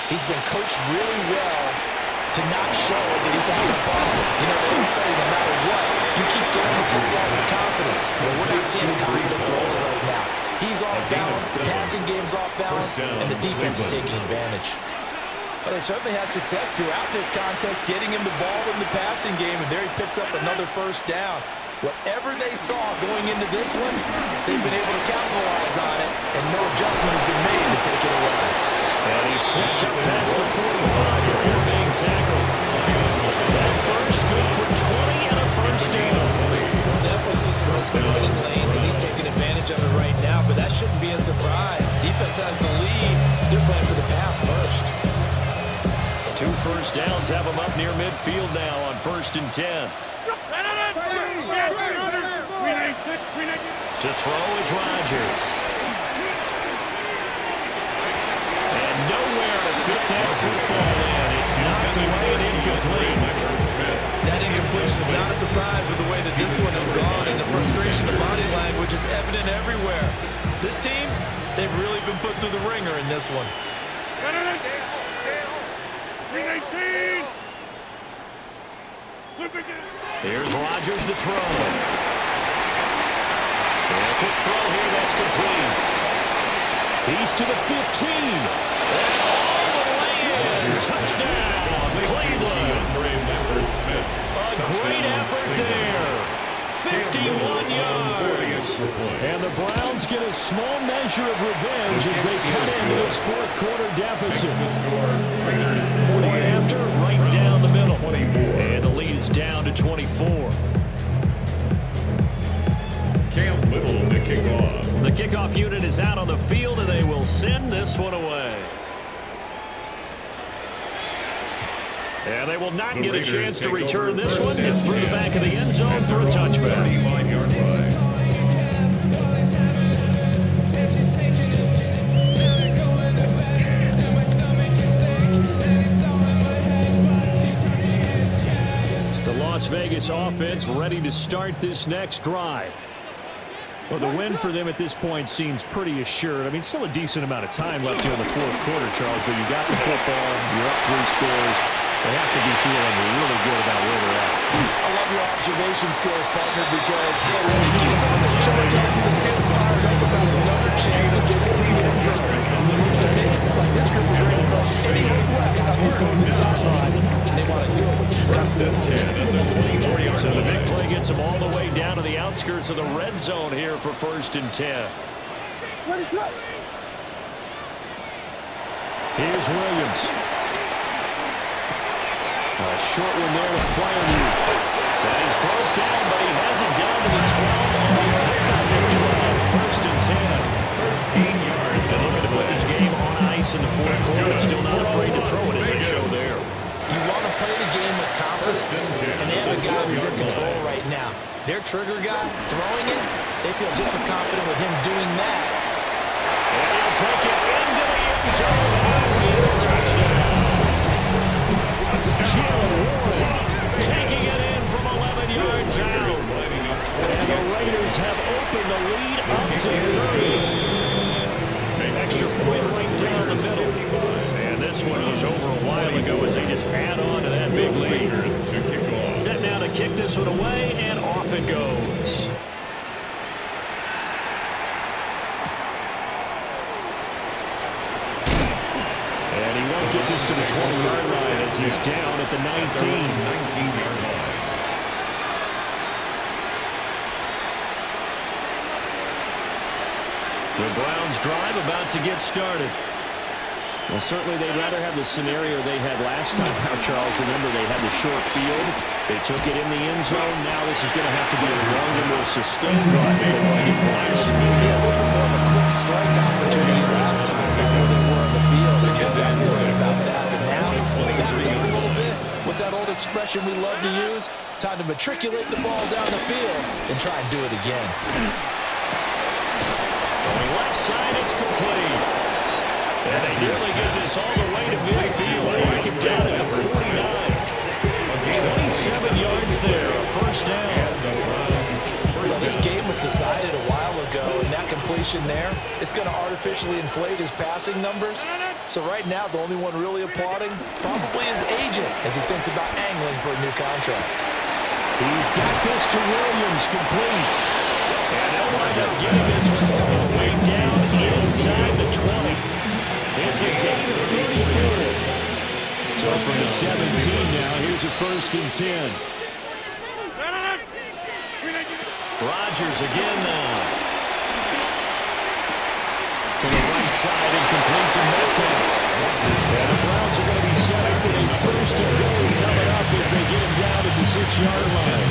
he's been coached really well to not show that he's having a problem. You know, they always tell you no matter what, you keep throwing the football with confidence. Well, we're not seeing a confident thrower right now. He's off balance, the passing game's off balance, and the defense is taking advantage. Well, they certainly had success throughout this contest, getting him the ball in the passing game, and there he picks up another first down. Whatever they saw going into this one, they've been able to capitalize on it, and no adjustment has been made to take it away.
And he slips up past the 45 before being tackled. That burst good for 20 and a first down.
We'll definitely see some open running lanes, and he's taking advantage of it right now, but that shouldn't be a surprise. Defense has the lead. They're playing for the pass first.
2 first downs have him up near midfield now on 1st and 10. To throw is Rodgers. And nowhere to fit that football in. It's knocked away and incomplete.
That incompletion is not a surprise with the way that this one has gone, and the frustration of body language is evident everywhere. This team, they've really been put through the ringer in this one.
Here's Rodgers to throw. And a quick throw here, that's complete. He's to the 15. And all the way in. Touchdown, Cleveland. A great effort there. 51 yards. And the Browns get a small measure of revenge as they cut into this fourth quarter deficit. Point after, right down the middle. And the lead is down to 24.
Cam Little to kick off.
The kickoff unit is out on the field, and they will send this one away. And they will not get a chance to return this one. It's through the back of the end zone for a touchback. The Las Vegas offense ready to start this next drive. Well, the win for them at this point seems pretty assured. I mean, still a decent amount of time left here in the fourth quarter, Charles, but you got the football, you're up 3 scores. They have to be feeling really good about where they're at.
I love your observation skills, partner, because I think you saw them charge onto the field, fired up about another chance to get it to the end zone. It looks to me like this group is ready to crush any hope left on the opposing sideline, and they want to do it with some gusto.
So the big play gets them all the way down to the outskirts of the red zone here for 1st and 10. Here's Williams. A short one there with Fryermuth. That is broke down, but he has it down to the 12 on the pickup of 12. 1st and 10. 13 yards. And looking to put this game on ice in the fourth quarter. Still not afraid to throw it as they show there.
You want to play the game with confidence, and they have a guy who's in control right now. Their trigger guy, throwing it, they feel just as confident with him doing that.
And he'll take it into the end zone for a touchdown. Taking it in from 11 yards out. And the Raiders have opened the lead up to 3. Extra point right down the middle. And this one was over a while ago as they just add on to that big lead. Set now to kick this one away, and off it goes. And he won't get this to the 20-yard line as he's down at the 19.
19-yard line.
The Browns drive about to get started. Well, certainly they'd rather have the scenario they had last time. Now, Charles, remember they had the short field. They took it in the end zone. Now this is going to have to be a longer, more sustained drive if they want to get points.
Yeah, a little more of a quick strike opportunity last time before they were on the field. I'm worried about that. And now, that took a little bit. What's that old expression we love to use? Time to matriculate the ball down the field and try and do it again.
On the left side, it's complete. And they nearly get this all the way to midfield. They break it down at the 49. 27
situation there. It's going to artificially inflate his passing numbers. So right now, the only one really applauding probably his agent as he thinks about angling for a new contract.
He's got this to Williams, complete. And they'll wind up getting this one all the way down inside the 20. It's a gain of 34. So from the 17 now, here's a 1st and 10. Rodgers again now. To the right side and complete to Metcalf. And the Browns are going to be set up with a 1st and goal coming up as they get him down at the 6-yard line.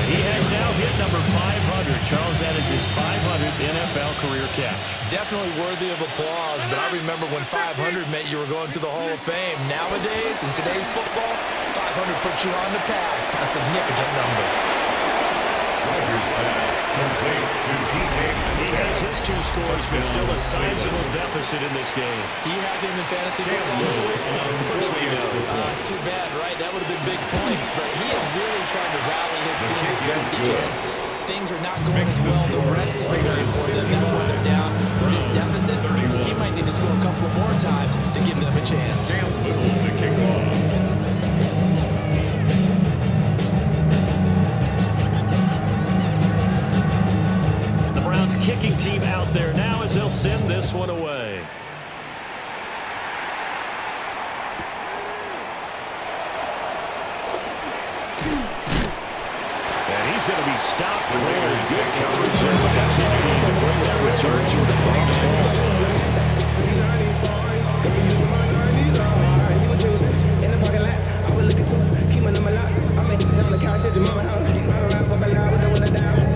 He has now hit number 500. Charles, that is his 500th NFL career catch.
Definitely worthy of applause, but I remember when 500 meant you were going to the Hall of Fame. Nowadays, in today's football, 500 puts you on the path, a significant number.
Rodgers pass complete to DJ.
He has his 2 scores, but still a sizable deficit in this game.
Do you have him in fantasy football this week?
Unfortunately, no.
It's too bad, right? That would have been big points, but he is really trying to rally his team as best he can. Things are not going as well the rest of the way for them. That's why they're down. With this deficit, he might need to score a couple more times to give them a chance.
Cam Little to kick off.
Kicking team out there now as they'll send this one away. And he's going to be stopped. Very good coverage there by the kick team to bring that return to the ball.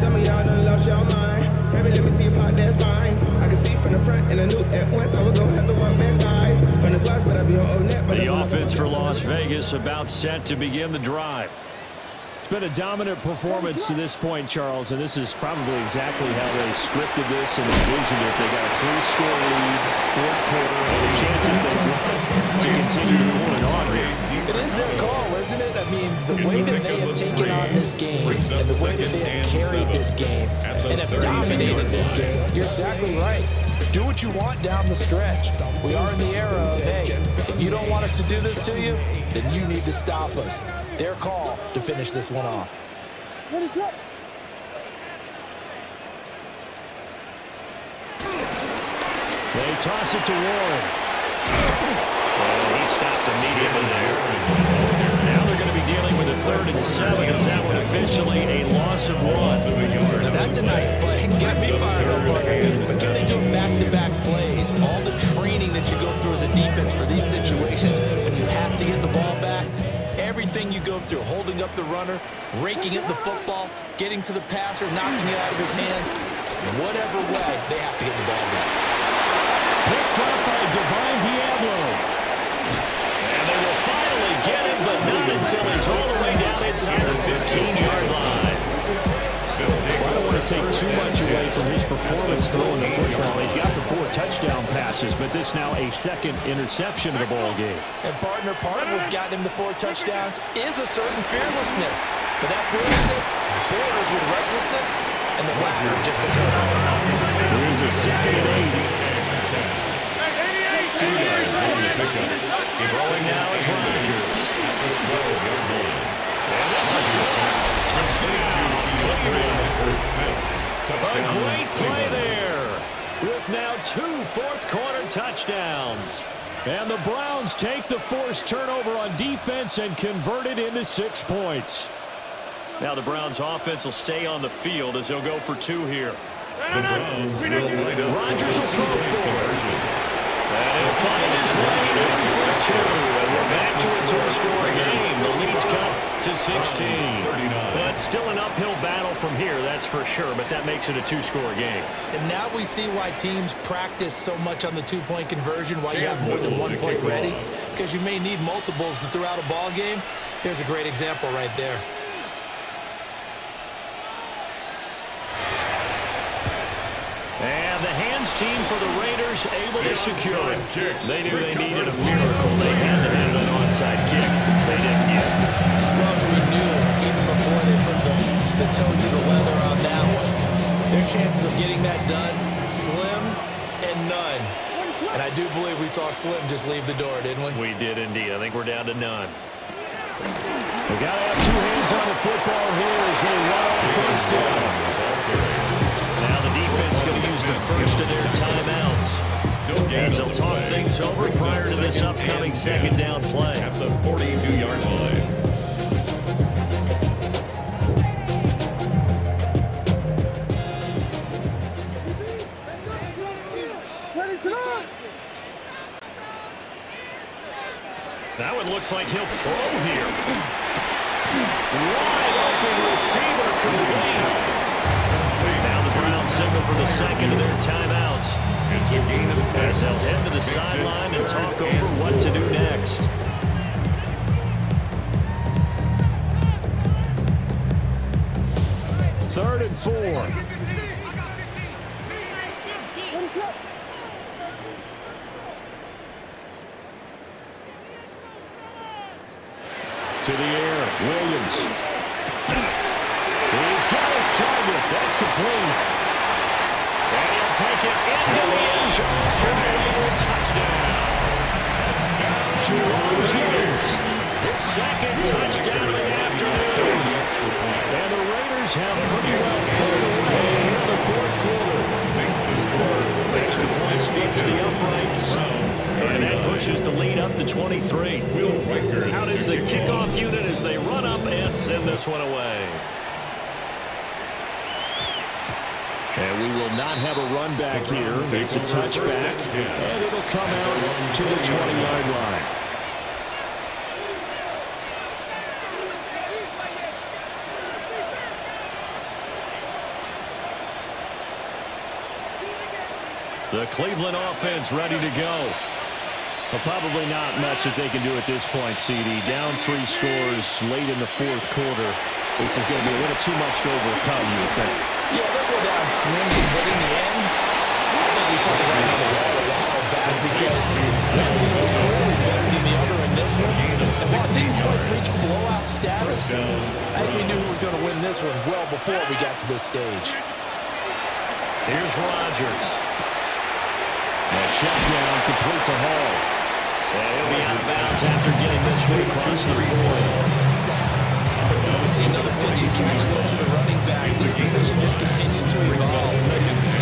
Some of y'all done lost your mind. Baby, let me see your part, that's fine. I can see from the front and I knew at once I was gonna have to walk back by. From the spots, but I be on old net.
The offense for Las Vegas about set to begin the drive. It's been a dominant performance to this point, Charles, and this is probably exactly how they scripted this and envisioned it. They got a 3-score lead, 4th quarter, and a chance if they want to continue to pull it on here.
It is their call, isn't it? I mean, the way that they have taken on this game and the way that they have carried this game and have dominated this game, you're exactly right. Do what you want down the stretch. We are in the era of, hey, if you don't want us to do this to you, then you need to stop us. Their call to finish this one off.
What is up?
They toss it to Warren. And he stopped immediately there. Now they're going to be dealing with a 3rd and 7. Is that one officially a loss of 1?
Now that's a nice play. Get me fired up, partner. But can they do back-to-back plays? All the training that you go through as a defense for these situations, when you have to get the ball back, everything you go through, holding up the runner, raking at the football, getting to the passer, knocking it out of his hands, whatever way, they have to get the ball back.
Picked up by Divine Diablo. And they will finally get him, but not until he's all the way down inside the 15-yard line. I don't want to take too much away from his performance throwing the football. He's got the 4 touchdown passes, but this now a 2nd interception of the ball game.
And partner, part of what's gotten him the 4 touchdowns is a certain fearlessness. But that fearlessness borders with recklessness, and the latter just occurred.
Here's a 2nd and 8.
2 yards on the pickup.
Throwing now is Rodgers. And this is caught. Touchdown. A great play there. With now 2 fourth-quarter touchdowns. And the Browns take the forced turnover on defense and convert it into 6 points. Now the Browns offense will stay on the field as they'll go for 2 here.
The Browns will line up.
Rodgers will throw for. And he'll find his way in for 2. And we're back to a 2-score game. The lead's cut to 16. But still an uphill battle from here, that's for sure. But that makes it a 2-score game.
And now we see why teams practice so much on the 2-point conversion, why you have more than 1 point ready. Because you may need multiples throughout a ball game. Here's a great example right there.
And the hands team for the Raiders able to secure it. They knew they needed a miracle. They had to have an onside kick. They didn't get it.
Well, as we knew, even before they put the toe to the leather on that one, their chances of getting that done Slim and none. And I do believe we saw Slim just leave the door, didn't we?
We did indeed. I think we're down to none. We got to have two hands on the football here as they run on first down. Now the defense going to use the first of their timeouts as they'll talk things over prior to this upcoming second down play.
At the 42-yard line.
That one looks like he'll throw here. Wide open receiver complete. Now the Browns signal for the second of their timeouts.
It's a gain of 6.
As they'll head to the sideline and talk over what to do next. Third and 4. To the air, Williams. He's got his target. That's complete. And he'll take it into the end zone for a touchdown. Jerome Jennings, his second touchdown of the afternoon. And the Raiders have pretty well put it away in the fourth quarter.
Makes the score.
Extra point speeds the uprights. And that pushes the lead up to 23. Out is the kickoff unit as they run up and send this one away. And we will not have a run back here. It's a touchback, and it'll come out to the 20-yard line. The Cleveland offense ready to go. But probably not much that they can do at this point, CD. Down 3 scores late in the fourth quarter. This is going to be a little too much to overcome, you would think.
Yeah, they'll go down swinging, but in the end, I think we saw the Rams a while back because one team was clearly better than the other in this one. And while it didn't quite reach blowout status, I think we knew who was going to win this one well before we got to this stage.
Here's Rodgers. And check down, complete to Hall. And he'll be out of bounds after getting this one across the 40.
We see another pitch and catch there to the running back. This position just continues to evolve.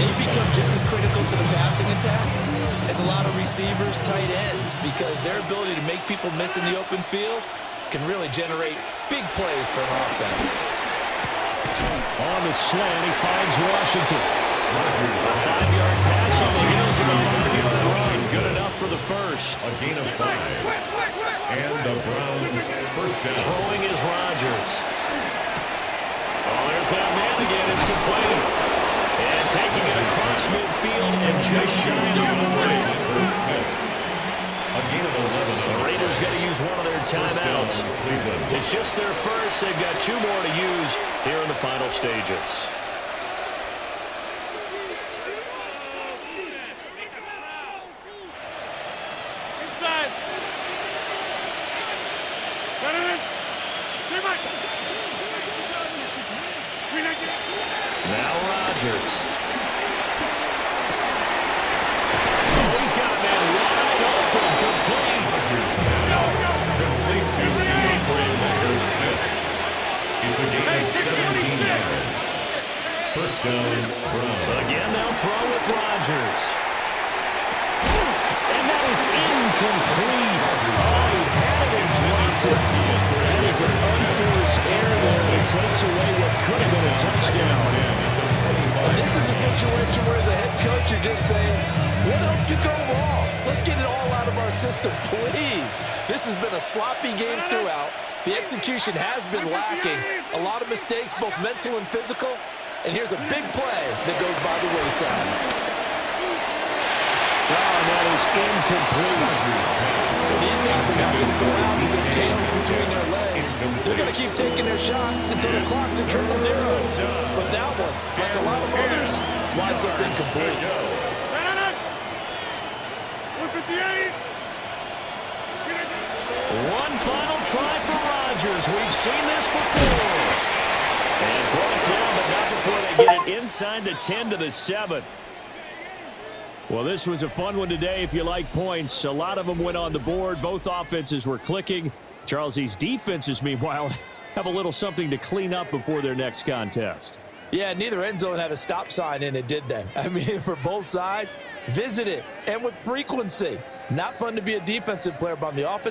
They become just as critical to the passing attack as a lot of receivers, tight ends, because their ability to make people miss in the open field can really generate big plays for an offense.
On the slant, he finds Washington. A 5-yard pass on the heels of a 5-yard run. Good enough for the first.
A gain of 5. And the Browns first down.
Throwing is Rodgers. Oh, there's that man again. It's complete. And taking it across midfield and just shy of 40.
A gain of 11.
The Raiders got to use one of their timeouts. It's just their first. They've got 2 more to use here in the final stages. Now Rodgers. Oh, he's got a man wide open. Complete.
Complete to Braden Smith. It's a gain of 17 yards. First down, Browns.
Again, they'll throw with Rodgers. And that is incomplete. Oh, he had it and dropped it. That is an unforced error there. It takes away what could have been a touchdown.
This is a situation where as a head coach you're just saying, what else could go wrong? Let's get it all out of our system, please. This has been a sloppy game throughout. The execution has been lacking. A lot of mistakes, both mental and physical. And here's a big play that goes by the wayside.
Wow, that is incomplete.
These guys are not going to go out with their tails between their legs. They're going to keep taking their shots until the clock's at 0-0. But that one, like a lot of others, winds up incomplete.
158.
One final try for Rodgers. We've seen this before. And brought down, but not before they get it inside the 10 to the 7. Well, this was a fun one today if you like points. A lot of them went on the board. Both offenses were clicking. Charles's defenses, meanwhile, have a little something to clean up before their next contest.
Yeah, neither end zone had a stop sign in it, did they? I mean, for both sides, visit it, and with frequency. Not fun to be a defensive player, but on the offense.